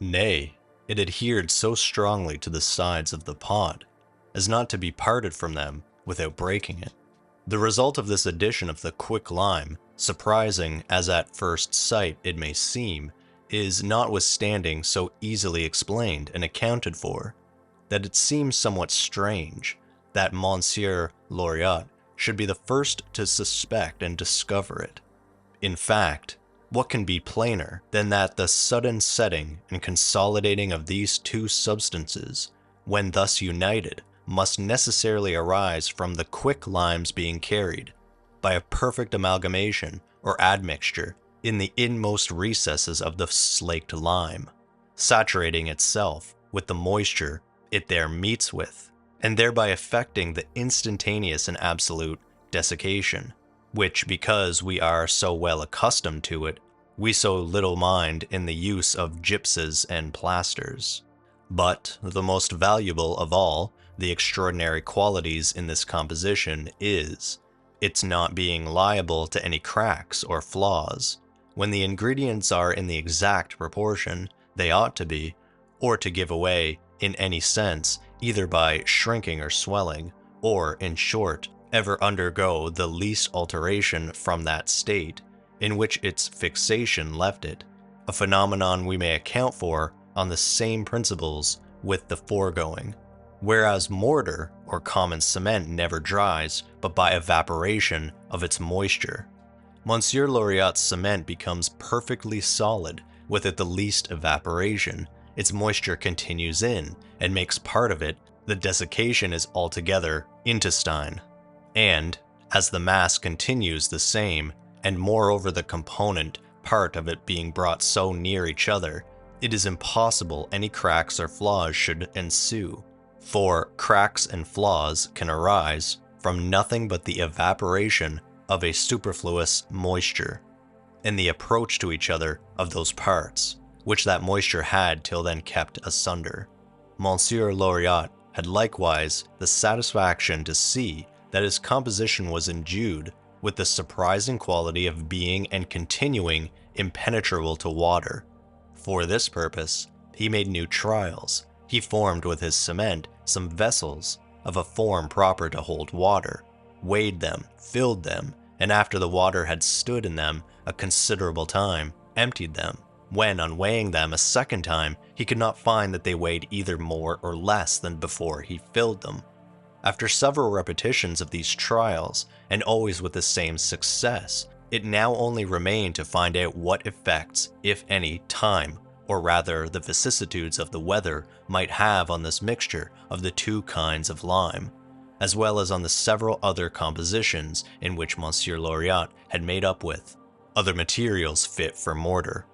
Nay, it adhered so strongly to the sides of the pot as not to be parted from them without breaking it. The result of this addition of the quicklime, surprising as at first sight it may seem, is notwithstanding so easily explained and accounted for, that it seems somewhat strange that Monsieur Loriot should be the first to suspect and discover it. In fact, what can be plainer than that the sudden setting and consolidating of these two substances, when thus united, must necessarily arise from the quicklimes being carried, by a perfect amalgamation or admixture, in the inmost recesses of the slaked lime, saturating itself with the moisture it there meets with, and thereby effecting the instantaneous and absolute desiccation, which, because we are so well accustomed to it, we so little mind in the use of gypses and plasters. But the most valuable of all the extraordinary qualities in this composition is its not being liable to any cracks or flaws, when the ingredients are in the exact proportion they ought to be, or to give away in any sense, either by shrinking or swelling, or, in short, ever undergo the least alteration from that state in which its fixation left it, a phenomenon we may account for on the same principles with the foregoing. Whereas mortar or common cement never dries but by evaporation of its moisture, Monsieur Loriot's cement becomes perfectly solid without the least evaporation. Its moisture continues in and makes part of it. The desiccation is altogether intestine, and as the mass continues the same, and moreover the component part of it being brought so near each other, it is impossible any cracks or flaws should ensue. For cracks and flaws can arise from nothing but the evaporation of a superfluous moisture, and the approach to each other of those parts, which that moisture had till then kept asunder. Monsieur Loriot had likewise the satisfaction to see that his composition was endued with the surprising quality of being and continuing impenetrable to water. For this purpose, he made new trials. He formed with his cement some vessels of a form proper to hold water, weighed them, filled them, and after the water had stood in them a considerable time, emptied them, when on weighing them a second time he could not find that they weighed either more or less than before he filled them. After several repetitions of these trials, and always with the same success, it now only remained to find out what effects, if any, time, or rather the vicissitudes of the weather, might have on this mixture of the two kinds of lime, as well as on the several other compositions in which Monsieur Loriot had made up with other materials fit for mortar.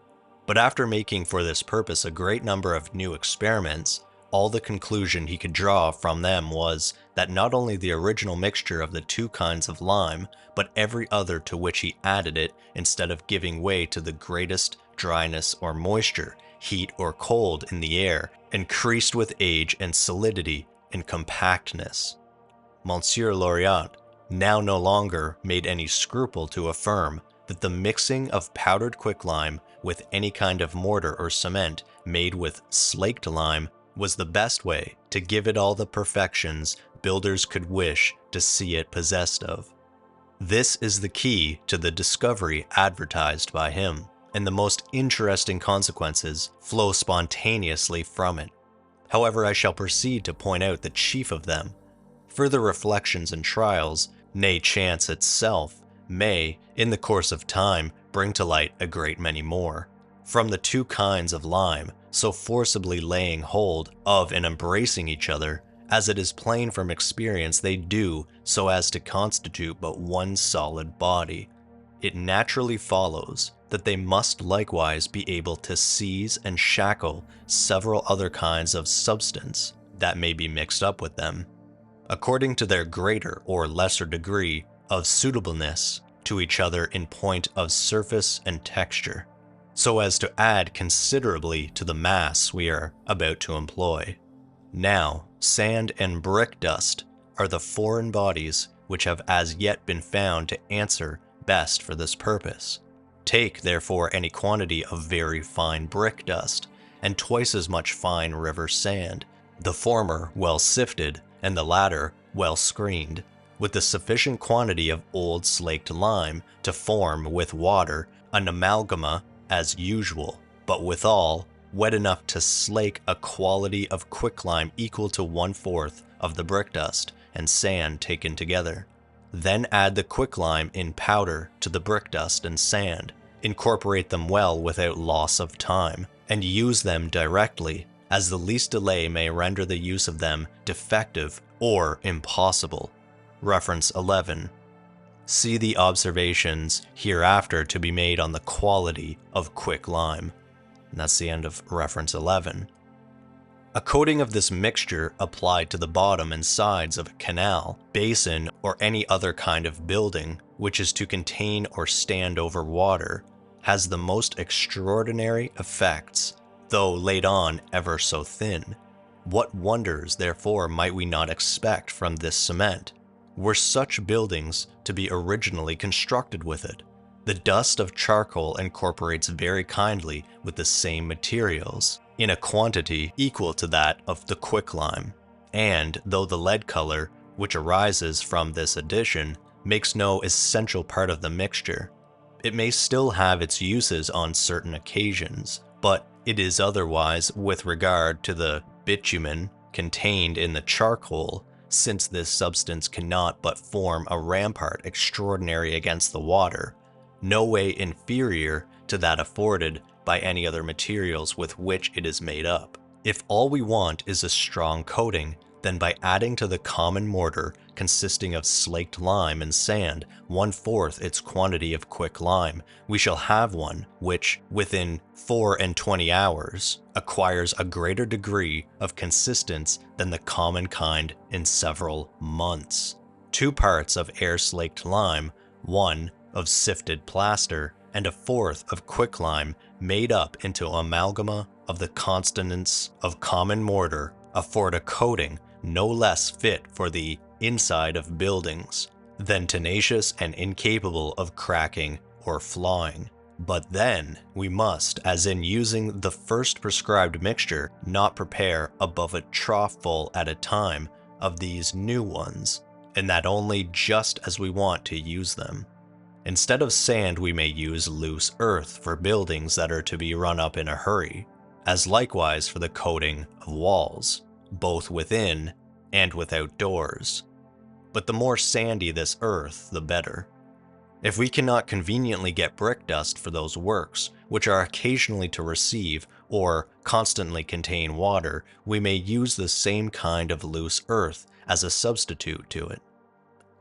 But after making for this purpose a great number of new experiments, all the conclusion he could draw from them was that not only the original mixture of the two kinds of lime, but every other to which he added it, instead of giving way to the greatest dryness or moisture, heat or cold in the air, increased with age and solidity and compactness. Monsieur Loriot now no longer made any scruple to affirm that the mixing of powdered quicklime with any kind of mortar or cement made with slaked lime was the best way to give it all the perfections builders could wish to see it possessed of. This is the key to the discovery advertised by him, and the most interesting consequences flow spontaneously from it. However, I shall proceed to point out the chief of them. Further reflections and trials, nay, chance itself, may, in the course of time, bring to light a great many more. From the two kinds of lime, so forcibly laying hold of and embracing each other, as it is plain from experience they do so as to constitute but one solid body, it naturally follows that they must likewise be able to seize and shackle several other kinds of substance that may be mixed up with them, according to their greater or lesser degree of suitableness to each other in point of surface and texture, so as to add considerably to the mass we are about to employ. Now, sand and brick dust are the foreign bodies which have as yet been found to answer best for this purpose. Take, therefore, any quantity of very fine brick dust, and twice as much fine river sand, the former well sifted, and the latter well screened, with a sufficient quantity of old slaked lime to form with water an amalgama as usual, but withal wet enough to slake a quality of quicklime equal to 1/4 of the brick dust and sand taken together. Then add the quicklime in powder to the brick dust and sand, incorporate them well without loss of time, and use them directly, as the least delay may render the use of them defective or impossible. Reference 11. See the observations hereafter to be made on the quality of quicklime. And that's the end of reference 11. A coating of this mixture applied to the bottom and sides of a canal, basin, or any other kind of building which is to contain or stand over water has the most extraordinary effects, though laid on ever so thin. What wonders, therefore, might we not expect from this cement, were such buildings to be originally constructed with it? The dust of charcoal incorporates very kindly with the same materials, in a quantity equal to that of the quicklime, and though the lead color, which arises from this addition, makes no essential part of the mixture, it may still have its uses on certain occasions, but it is otherwise with regard to the bitumen contained in the charcoal, since this substance cannot but form a rampart extraordinary against the water, no way inferior to that afforded by any other materials with which it is made up. If all we want is a strong coating, then by adding to the common mortar, consisting of slaked lime and sand, 1/4 its quantity of quicklime, we shall have one which, within 24 hours, acquires a greater degree of consistence than the common kind in several months. 2 parts of air-slaked lime, 1 of sifted plaster, and 1/4 of quicklime made up into amalgama of the constituents of common mortar afford a coating no less fit for the inside of buildings than tenacious and incapable of cracking or flawing. But then we must, as in using the first prescribed mixture, not prepare above a troughful at a time of these new ones, and that only just as we want to use them. Instead of sand, we may use loose earth for buildings that are to be run up in a hurry, as likewise for the coating of walls, both within and without doors. But the more sandy this earth, the better. If we cannot conveniently get brick dust for those works, which are occasionally to receive or constantly contain water, we may use the same kind of loose earth as a substitute to it.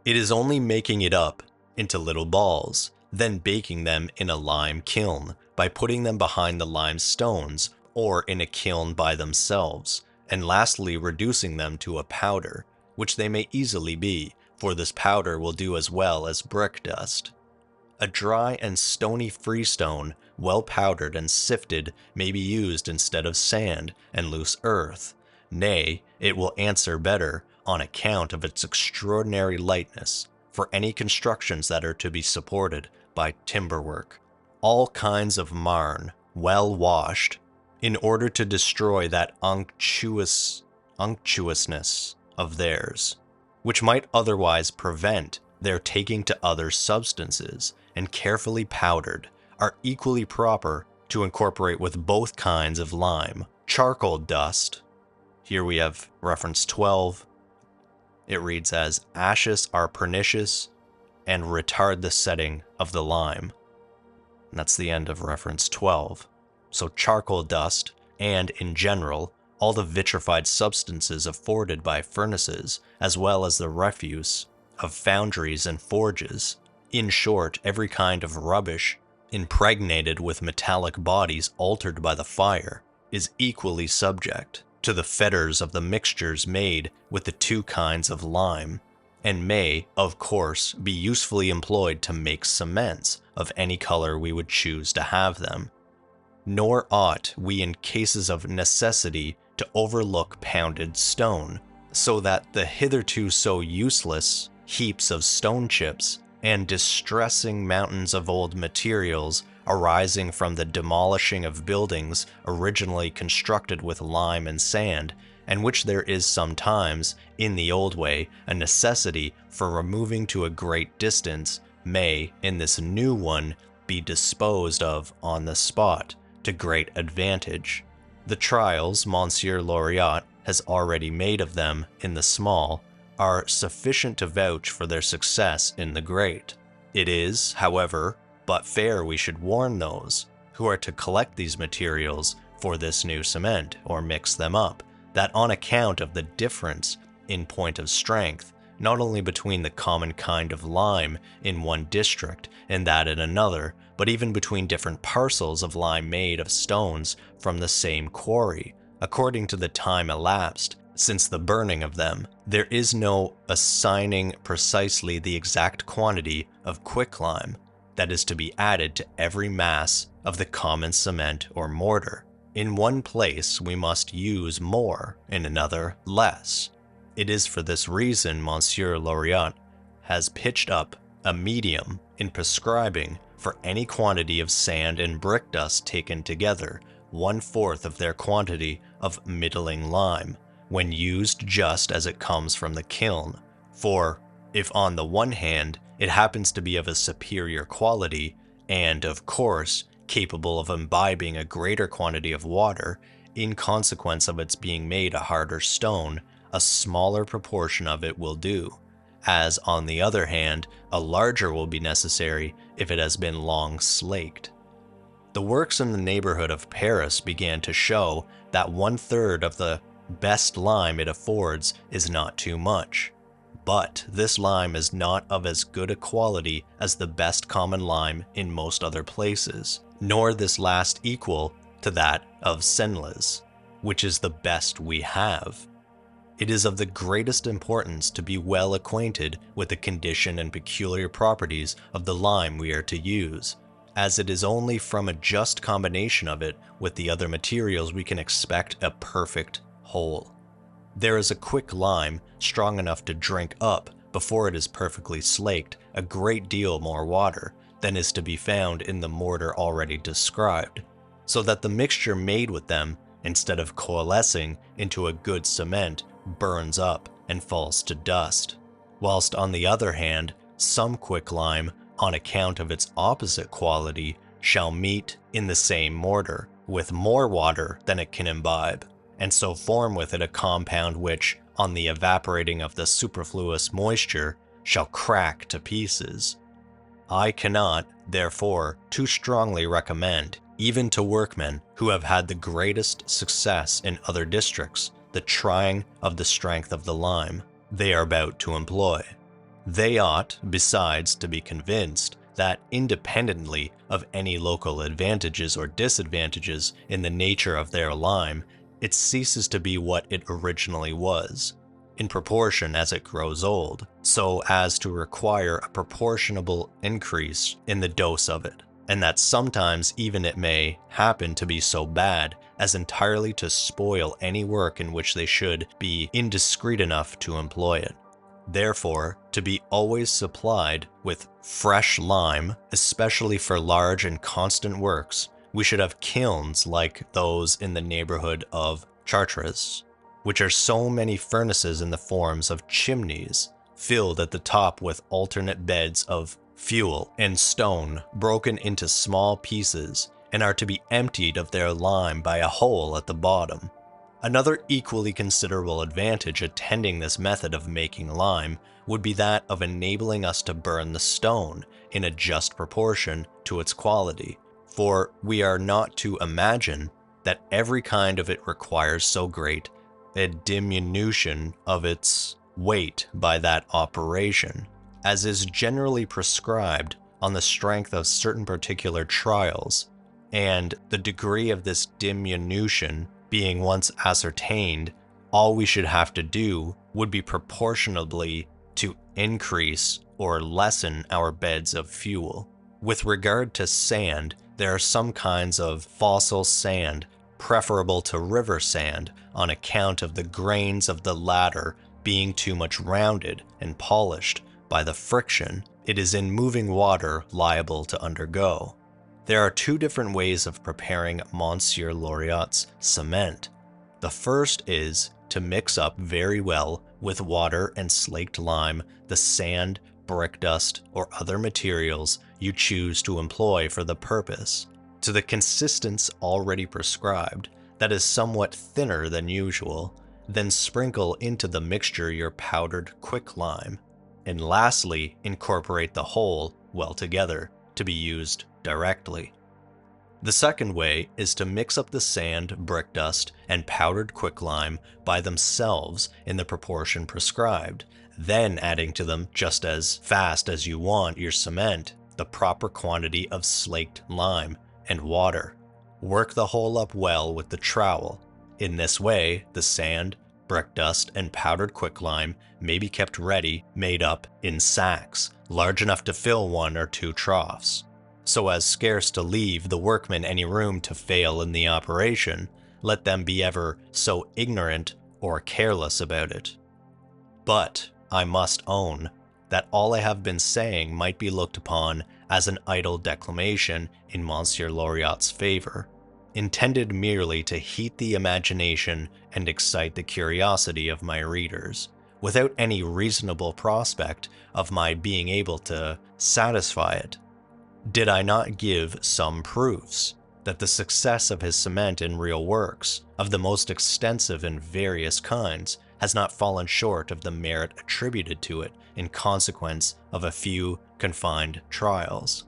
It is only making it up into little balls, then baking them in a lime kiln by putting them behind the lime stones or in a kiln by themselves, and lastly reducing them to a powder, which they may easily be, for this powder will do as well as brick dust. A dry and stony freestone, well powdered and sifted, may be used instead of sand and loose earth. Nay, it will answer better, on account of its extraordinary lightness, for any constructions that are to be supported by timber work. All kinds of marn, well washed, in order to destroy that unctuousness of theirs, which might otherwise prevent their taking to other substances, and carefully powdered, are equally proper to incorporate with both kinds of lime. Charcoal dust, here we have reference 12, it reads as, ashes are pernicious and retard the setting of the lime. And that's the end of reference 12. So charcoal dust, and in general, all the vitrified substances afforded by furnaces, as well as the refuse of foundries and forges, in short, every kind of rubbish impregnated with metallic bodies altered by the fire, is equally subject to the fetters of the mixtures made with the two kinds of lime, and may, of course, be usefully employed to make cements of any color we would choose to have them. Nor ought we in cases of necessity to overlook pounded stone, so that the hitherto so useless heaps of stone chips and distressing mountains of old materials arising from the demolishing of buildings originally constructed with lime and sand, and which there is sometimes, in the old way, a necessity for removing to a great distance, may, in this new one, be disposed of on the spot, to great advantage. The trials Monsieur Loriot has already made of them in the small are sufficient to vouch for their success in the great. It is, however, but fair we should warn those who are to collect these materials for this new cement, or mix them up, that on account of the difference in point of strength, not only between the common kind of lime in one district and that in another, but even between different parcels of lime made of stones from the same quarry, according to the time elapsed since the burning of them, there is no assigning precisely the exact quantity of quicklime that is to be added to every mass of the common cement or mortar. In one place we must use more, in another less. It is for this reason Monsieur Loriot has pitched up a medium in prescribing for any quantity of sand and brick dust taken together 1/4 of their quantity of middling lime, when used just as it comes from the kiln. For if on the one hand it happens to be of a superior quality, and of course capable of imbibing a greater quantity of water, in consequence of its being made a harder stone, a smaller proportion of it will do, as on the other hand a larger will be necessary if it has been long slaked. The works in the neighborhood of Paris began to show that 1/3 of the best lime it affords is not too much. But this lime is not of as good a quality as the best common lime in most other places, nor this last equal to that of Senlis, which is the best we have. It is of the greatest importance to be well acquainted with the condition and peculiar properties of the lime we are to use, as it is only from a just combination of it with the other materials we can expect a perfect whole. There is a quick lime strong enough to drink up, before it is perfectly slaked, a great deal more water than is to be found in the mortar already described, so that the mixture made with them, instead of coalescing into a good cement, burns up and falls to dust, whilst on the other hand, some quicklime, on account of its opposite quality, shall meet in the same mortar with more water than it can imbibe, and so form with it a compound which, on the evaporating of the superfluous moisture, shall crack to pieces. I cannot, therefore, too strongly recommend, even to workmen who have had the greatest success in other districts, the trying of the strength of the lime they are about to employ. They ought, besides, to be convinced that independently of any local advantages or disadvantages in the nature of their lime, it ceases to be what it originally was, in proportion as it grows old, so as to require a proportionable increase in the dose of it, and that sometimes even it may happen to be so bad as entirely to spoil any work in which they should be indiscreet enough to employ it. Therefore, to be always supplied with fresh lime, especially for large and constant works, we should have kilns like those in the neighborhood of Chartres, which are so many furnaces in the forms of chimneys, filled at the top with alternate beds of fuel and stone broken into small pieces, and are to be emptied of their lime by a hole at the bottom. Another equally considerable advantage attending this method of making lime would be that of enabling us to burn the stone in a just proportion to its quality, for we are not to imagine that every kind of it requires so great a diminution of its weight by that operation, as is generally prescribed on the strength of certain particular trials, and the degree of this diminution being once ascertained, all we should have to do would be proportionably to increase or lessen our beds of fuel. With regard to sand, there are some kinds of fossil sand preferable to river sand on account of the grains of the latter being too much rounded and polished by the friction it is in moving water liable to undergo. There are two different ways of preparing Monsieur Loriot's cement. The first is to mix up very well with water and slaked lime the sand, brick dust, or other materials you choose to employ for the purpose, to the consistence already prescribed, that is somewhat thinner than usual. Then sprinkle into the mixture your powdered quicklime, and lastly incorporate the whole well together to be used directly. The second way is to mix up the sand, brick dust, and powdered quicklime by themselves in the proportion prescribed, then adding to them just as fast as you want your cement the proper quantity of slaked lime and water. Work the whole up well with the trowel. In this way, the sand, brick dust, and powdered quicklime may be kept ready, made up in sacks, large enough to fill 1 or 2 troughs, so as scarce to leave the workmen any room to fail in the operation, let them be ever so ignorant or careless about it. But I must own that all I have been saying might be looked upon as an idle declamation in Monsieur Loriot's favor, intended merely to heat the imagination and excite the curiosity of my readers, without any reasonable prospect of my being able to satisfy it. Did I not give some proofs that the success of his cement in real works, of the most extensive and various kinds, has not fallen short of the merit attributed to it in consequence of a few confined trials?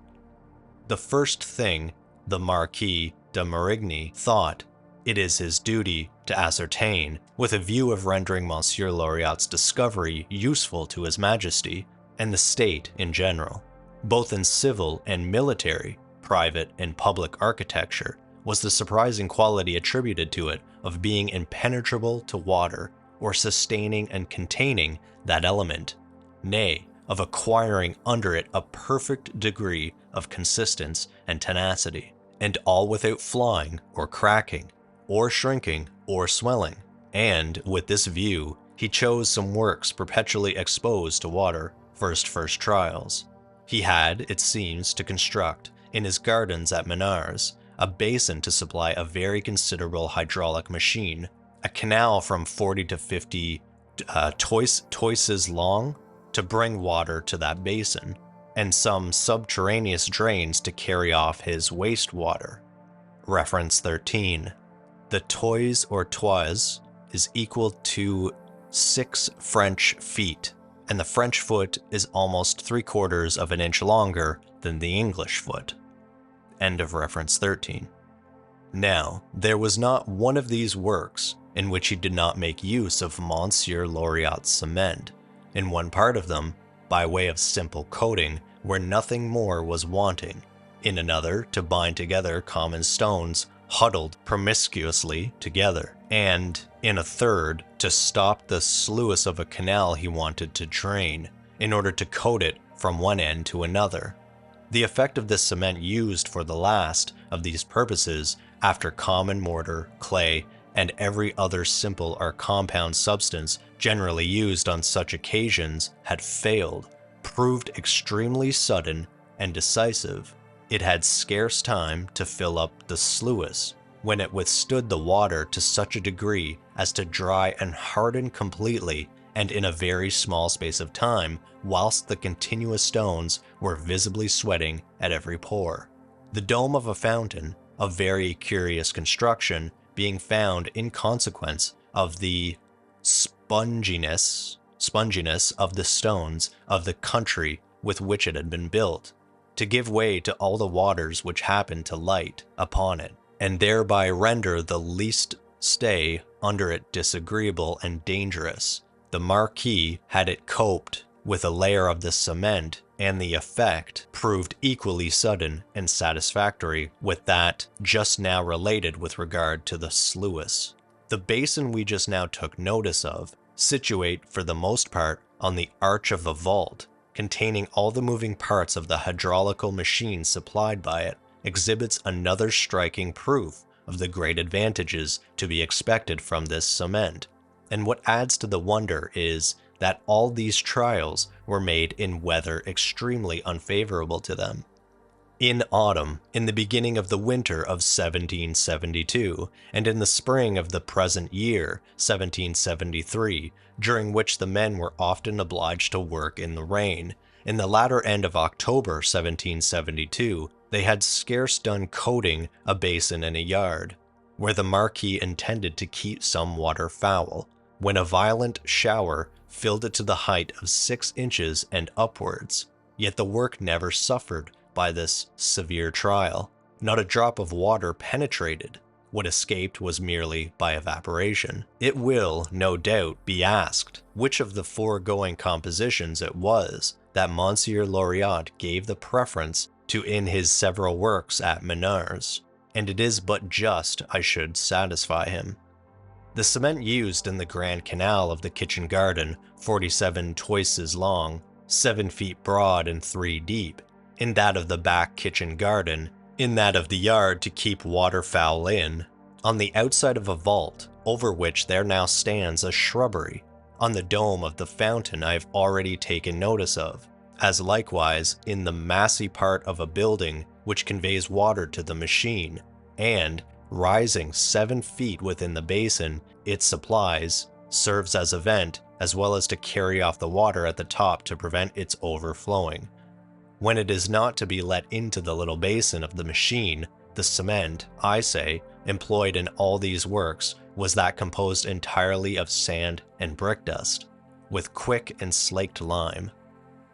The first thing the Marquis de Marigny thought it is his duty to ascertain, with a view of rendering Monsieur Loriot's discovery useful to His Majesty and the state in general, both in civil and military, private and public architecture, was the surprising quality attributed to it of being impenetrable to water, or sustaining and containing that element, nay, of acquiring under it a perfect degree of consistence and tenacity, and all without flying or cracking, or shrinking or swelling. And with this view, he chose some works perpetually exposed to water for his first trials. He had, it seems, to construct, in his gardens at Menars, a basin to supply a very considerable hydraulic machine, a canal from 40 to 50 toises long to bring water to that basin, and some subterraneous drains to carry off his wastewater. Reference 13. The toise or toise is equal to 6 French feet, and the French foot is almost 3/4 of an inch longer than the English foot. End of reference 13. Now, there was not one of these works in which he did not make use of Monsieur Loriot's cement, in one part of them, by way of simple coating, where nothing more was wanting, in another to bind together common stones huddled promiscuously together, and in a third to stop the sluice of a canal he wanted to drain, in order to coat it from one end to another. The effect of this cement used for the last of these purposes, after common mortar, clay, and every other simple or compound substance generally used on such occasions, had failed, proved extremely sudden and decisive. It had scarce time to fill up the sluice, when it withstood the water to such a degree as to dry and harden completely, and in a very small space of time, whilst the continuous stones were visibly sweating at every pore. The dome of a fountain, of very curious construction, being found in consequence of the sponginess of the stones of the country with which it had been built, to give way to all the waters which happened to light upon it, and thereby render the least stay under it disagreeable and dangerous. The Marquis had it coped with a layer of the cement, and the effect proved equally sudden and satisfactory with that just now related with regard to the sluice. The basin we just now took notice of, situate for the most part on the arch of a vault, containing all the moving parts of the hydraulical machine supplied by it, exhibits another striking proof of the great advantages to be expected from this cement. And what adds to the wonder is that all these trials were made in weather extremely unfavorable to them. In autumn, in the beginning of the winter of 1772, and in the spring of the present year, 1773, during which the men were often obliged to work in the rain, in the latter end of October 1772, they had scarce done coating a basin in a yard, where the Marquis intended to keep some water fowl, when a violent shower filled it to the height of 6 inches and upwards. Yet the work never suffered by this severe trial. Not a drop of water penetrated. What escaped was merely by evaporation. It will, no doubt, be asked which of the foregoing compositions it was that Monsieur Loriot gave the preference to in his several works at Menars, and it is but just I should satisfy him. The cement used in the Grand Canal of the kitchen garden, 47 toises long, 7 feet broad and 3 deep, in that of the back kitchen garden, in that of the yard to keep waterfowl in, on the outside of a vault, over which there now stands a shrubbery, on the dome of the fountain I have already taken notice of, as likewise in the massy part of a building which conveys water to the machine, and, rising 7 feet within the basin it supplies, serves as a vent, as well as to carry off the water at the top to prevent its overflowing. When it is not to be let into the little basin of the machine, the cement, I say, employed in all these works was that composed entirely of sand and brick dust, with quick and slaked lime.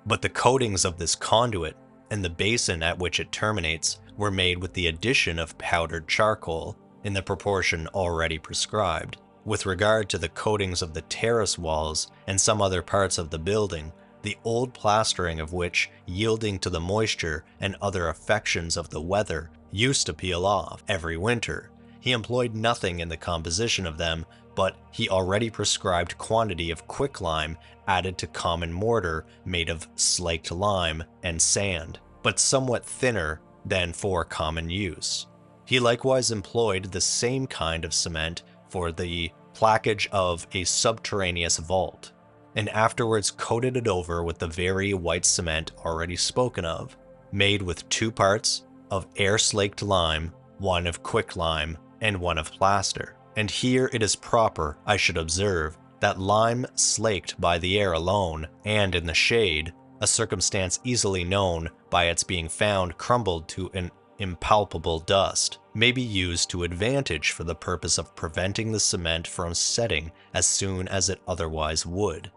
But the coatings of this conduit, and the basin at which it terminates, were made with the addition of powdered charcoal, in the proportion already prescribed. With regard to the coatings of the terrace walls and some other parts of the building, the old plastering of which, yielding to the moisture and other affections of the weather, used to peel off every winter, he employed nothing in the composition of them, but he already prescribed quantity of quicklime added to common mortar made of slaked lime and sand, but somewhat thinner than for common use. He likewise employed the same kind of cement for the plaquage of a subterraneous vault, and afterwards coated it over with the very white cement already spoken of, made with 2 parts of air-slaked lime, 1 of quicklime, and 1 of plaster. And here it is proper, I should observe, that lime slaked by the air alone, and in the shade, a circumstance easily known by its being found crumbled to an impalpable dust, may be used to advantage for the purpose of preventing the cement from setting as soon as it otherwise would.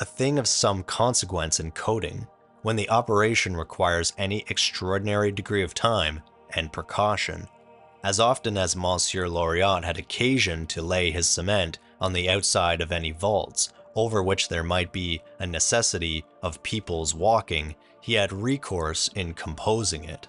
A thing of some consequence in coating, when the operation requires any extraordinary degree of time and precaution. As often as Monsieur Loriot had occasion to lay his cement on the outside of any vaults, over which there might be a necessity of people's walking, he had recourse in composing it.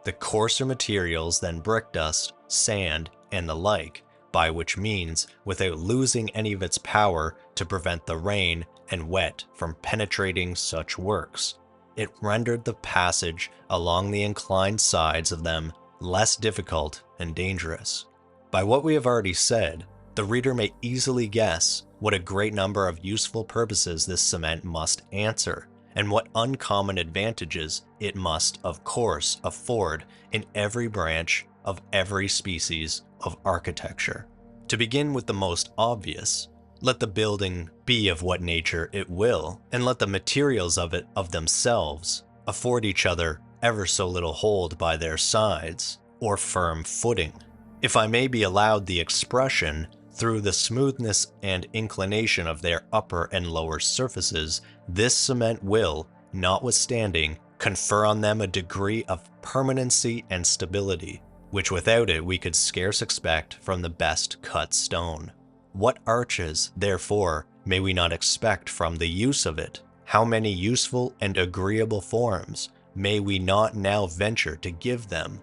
The coarser materials than brick dust, sand, and the like, by which means, without losing any of its power to prevent the rain and wet from penetrating such works, it rendered the passage along the inclined sides of them less difficult and dangerous. By what we have already said, the reader may easily guess what a great number of useful purposes this cement must answer, and what uncommon advantages it must, of course, afford in every branch of every species of architecture. To begin with the most obvious, let the building be of what nature it will, and let the materials of it of themselves afford each other ever so little hold by their sides, or firm footing, if I may be allowed the expression, through the smoothness and inclination of their upper and lower surfaces, this cement will, notwithstanding, confer on them a degree of permanency and stability, which without it we could scarce expect from the best cut stone. What arches, therefore, may we not expect from the use of it? How many useful and agreeable forms may we not now venture to give them?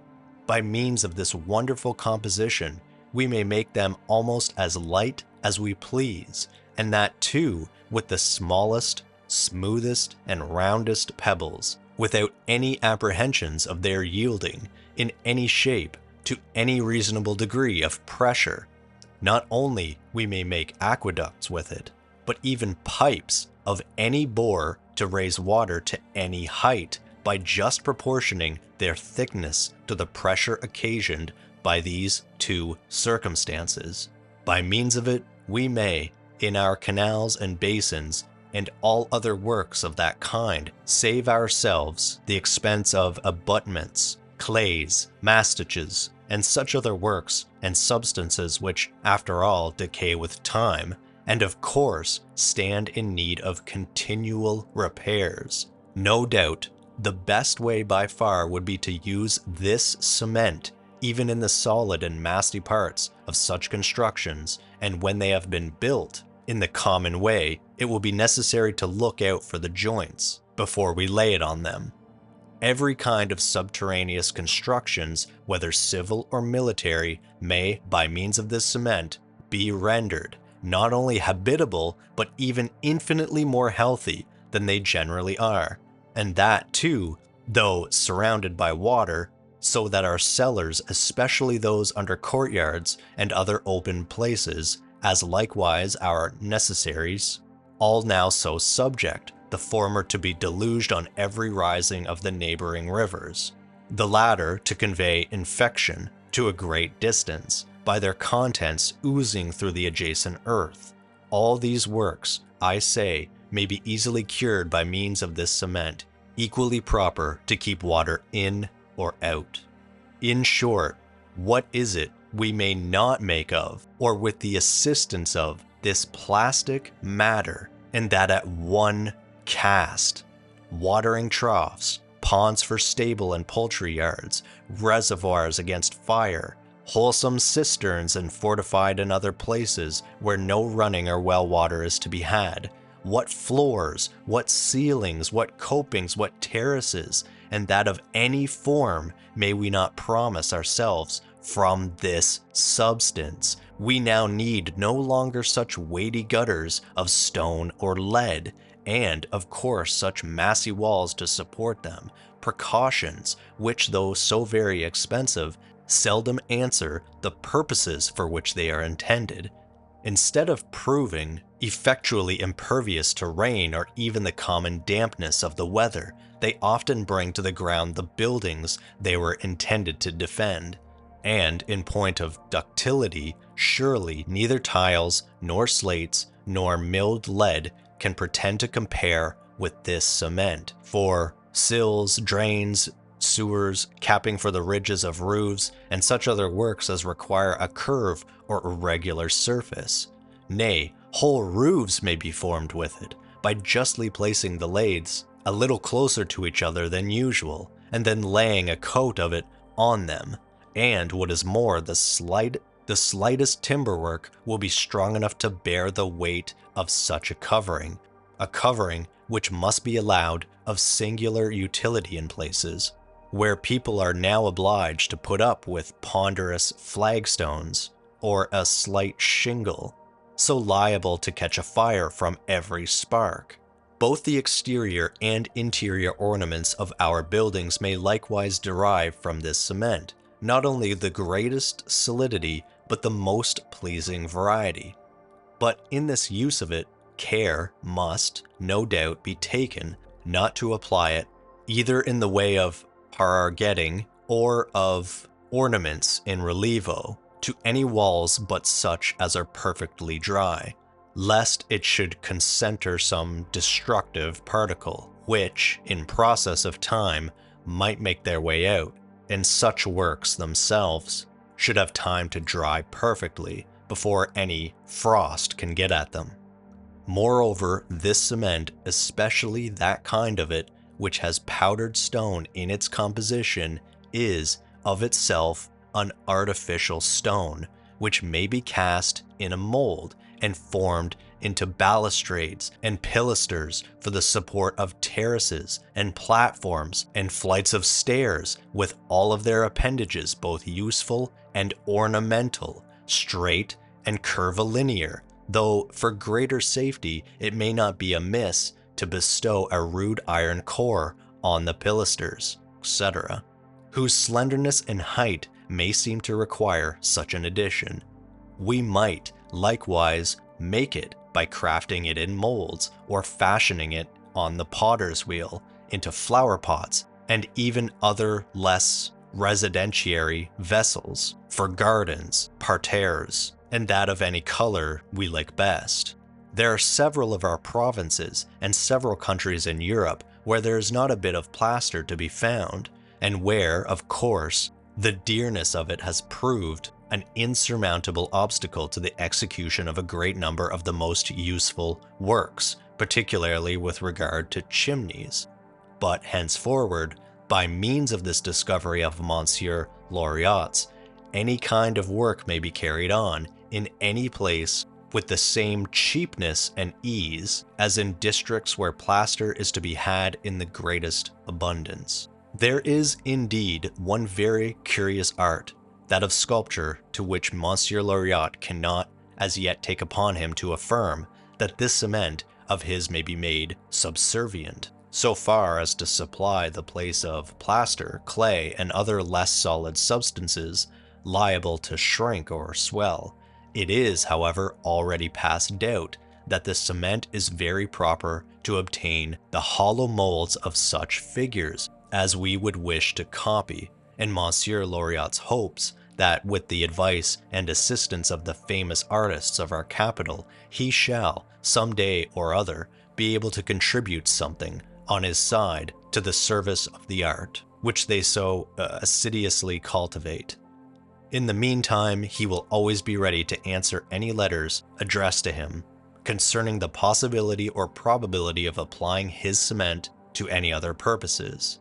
By means of this wonderful composition, we may make them almost as light as we please, and that too with the smallest, smoothest, and roundest pebbles, without any apprehensions of their yielding, in any shape, to any reasonable degree of pressure. Not only we may make aqueducts with it, but even pipes of any bore to raise water to any height, by just proportioning their thickness to the pressure occasioned by these two circumstances. By means of it, we may, in our canals and basins, and all other works of that kind, save ourselves the expense of abutments, clays, mastiches, and such other works and substances which, after all, decay with time, and of course stand in need of continual repairs. No doubt, the best way by far would be to use this cement even in the solid and massy parts of such constructions, and when they have been built, in the common way, it will be necessary to look out for the joints before we lay it on them. Every kind of subterraneous constructions, whether civil or military, may, by means of this cement, be rendered not only habitable, but even infinitely more healthy than they generally are, and that too, though surrounded by water, so that our cellars, especially those under courtyards and other open places, as likewise our necessaries, all now so subject, the former to be deluged on every rising of the neighboring rivers, the latter to convey infection to a great distance, by their contents oozing through the adjacent earth. All these works, I say, may be easily cured by means of this cement, equally proper to keep water in or out. In short, what is it we may not make of, or with the assistance of, this plastic matter, and that at one cast? Watering troughs, ponds for stable and poultry yards, reservoirs against fire, wholesome cisterns and fortified in other places where no running or well water is to be had. What floors, what ceilings, what copings, what terraces, and that of any form may we not promise ourselves from this substance? We now need no longer such weighty gutters of stone or lead, and of course such massy walls to support them, precautions which, though so very expensive, seldom answer the purposes for which they are intended. Instead of proving effectually impervious to rain or even the common dampness of the weather, they often bring to the ground the buildings they were intended to defend. And in point of ductility, surely neither tiles, nor slates, nor milled lead can pretend to compare with this cement. For sills, drains, sewers, capping for the ridges of roofs, and such other works as require a curve or irregular surface. Nay, whole roofs may be formed with it, by justly placing the lathes a little closer to each other than usual, and then laying a coat of it on them. And what is more, the slightest timber work will be strong enough to bear the weight of such a covering which must be allowed of singular utility in places where people are now obliged to put up with ponderous flagstones or a slight shingle, so liable to catch a fire from every spark. Both the exterior and interior ornaments of our buildings may likewise derive from this cement, not only the greatest solidity, but the most pleasing variety. But in this use of it, care must, no doubt, be taken not to apply it either in the way of pargetting or of ornaments in relievo to any walls but such as are perfectly dry, lest it should concenter some destructive particle, which, in process of time, might make their way out, and such works themselves should have time to dry perfectly before any frost can get at them. Moreover, this cement, especially that kind of it which has powdered stone in its composition, is, of itself, an artificial stone, which may be cast in a mold and formed into balustrades and pilasters for the support of terraces and platforms and flights of stairs, with all of their appendages both useful and ornamental, straight and curvilinear, though for greater safety it may not be amiss to bestow a rude iron core on the pilasters, etc., whose slenderness and height may seem to require such an addition. We might, likewise, make it by crafting it in molds or fashioning it on the potter's wheel into flower pots and even other less residentiary vessels for gardens, parterres, and that of any color we like best. There are several of our provinces and several countries in Europe where there is not a bit of plaster to be found, and where, of course, the dearness of it has proved an insurmountable obstacle to the execution of a great number of the most useful works, particularly with regard to chimneys. But henceforward, by means of this discovery of Monsieur Loriot's, any kind of work may be carried on in any place with the same cheapness and ease as in districts where plaster is to be had in the greatest abundance. There is indeed one very curious art, that of sculpture, to which Monsieur Loriot cannot as yet take upon him to affirm that this cement of his may be made subservient, so far as to supply the place of plaster, clay, and other less solid substances liable to shrink or swell. It is, however, already past doubt that the cement is very proper to obtain the hollow molds of such figures as we would wish to copy, and Monsieur Loriot's hopes that with the advice and assistance of the famous artists of our capital, he shall, some day or other, be able to contribute something on his side to the service of the art, which they so assiduously cultivate. In the meantime, he will always be ready to answer any letters addressed to him concerning the possibility or probability of applying his cement to any other purposes.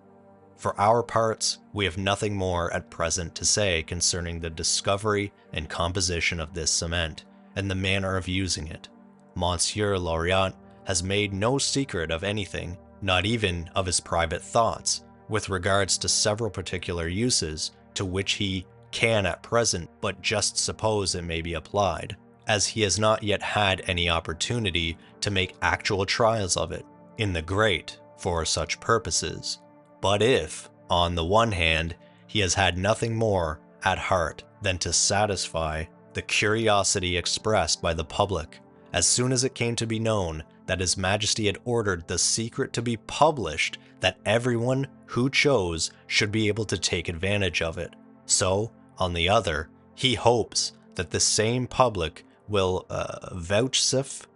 For our parts, we have nothing more at present to say concerning the discovery and composition of this cement, and the manner of using it. Monsieur Loriot has made no secret of anything, not even of his private thoughts, with regards to several particular uses to which he can at present but just suppose it may be applied, as he has not yet had any opportunity to make actual trials of it in the great for such purposes. But if, on the one hand, he has had nothing more at heart than to satisfy the curiosity expressed by the public, as soon as it came to be known that His Majesty had ordered the secret to be published, that everyone who chose should be able to take advantage of it, so, on the other, he hopes that the same public will vouchsafe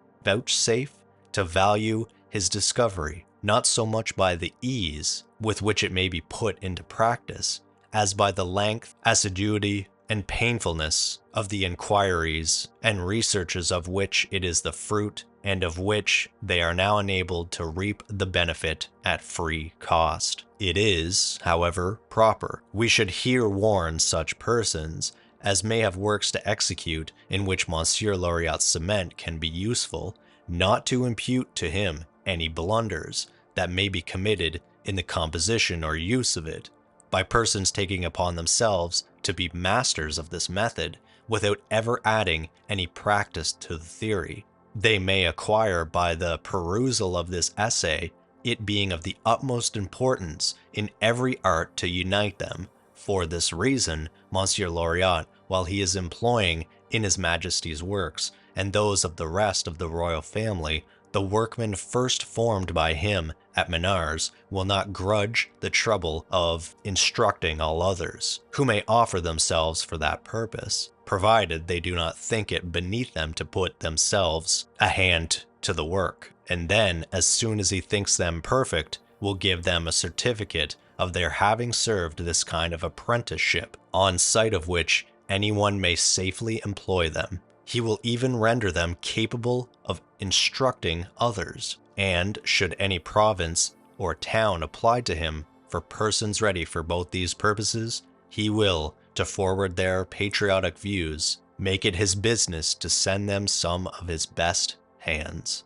to value his discovery, not so much by the ease with which it may be put into practice, as by the length, assiduity, and painfulness of the inquiries and researches of which it is the fruit, and of which they are now enabled to reap the benefit at free cost. It is, however, proper we should here warn such persons as may have works to execute in which Monsieur Loriot's cement can be useful, not to impute to him any blunders that may be committed in the composition or use of it, by persons taking upon themselves to be masters of this method, without ever adding any practice to the theory. They may acquire by the perusal of this essay, it being of the utmost importance in every art to unite them. For this reason, Monsieur Loriot, while he is employing in His Majesty's works, and those of the rest of the royal family, the workmen first formed by him at Menars, will not grudge the trouble of instructing all others, who may offer themselves for that purpose, provided they do not think it beneath them to put themselves a hand to the work, and then, as soon as he thinks them perfect, will give them a certificate of their having served this kind of apprenticeship, on sight of which anyone may safely employ them. He will even render them capable of instructing others, and should any province or town apply to him for persons ready for both these purposes, he will, to forward their patriotic views, make it his business to send them some of his best hands.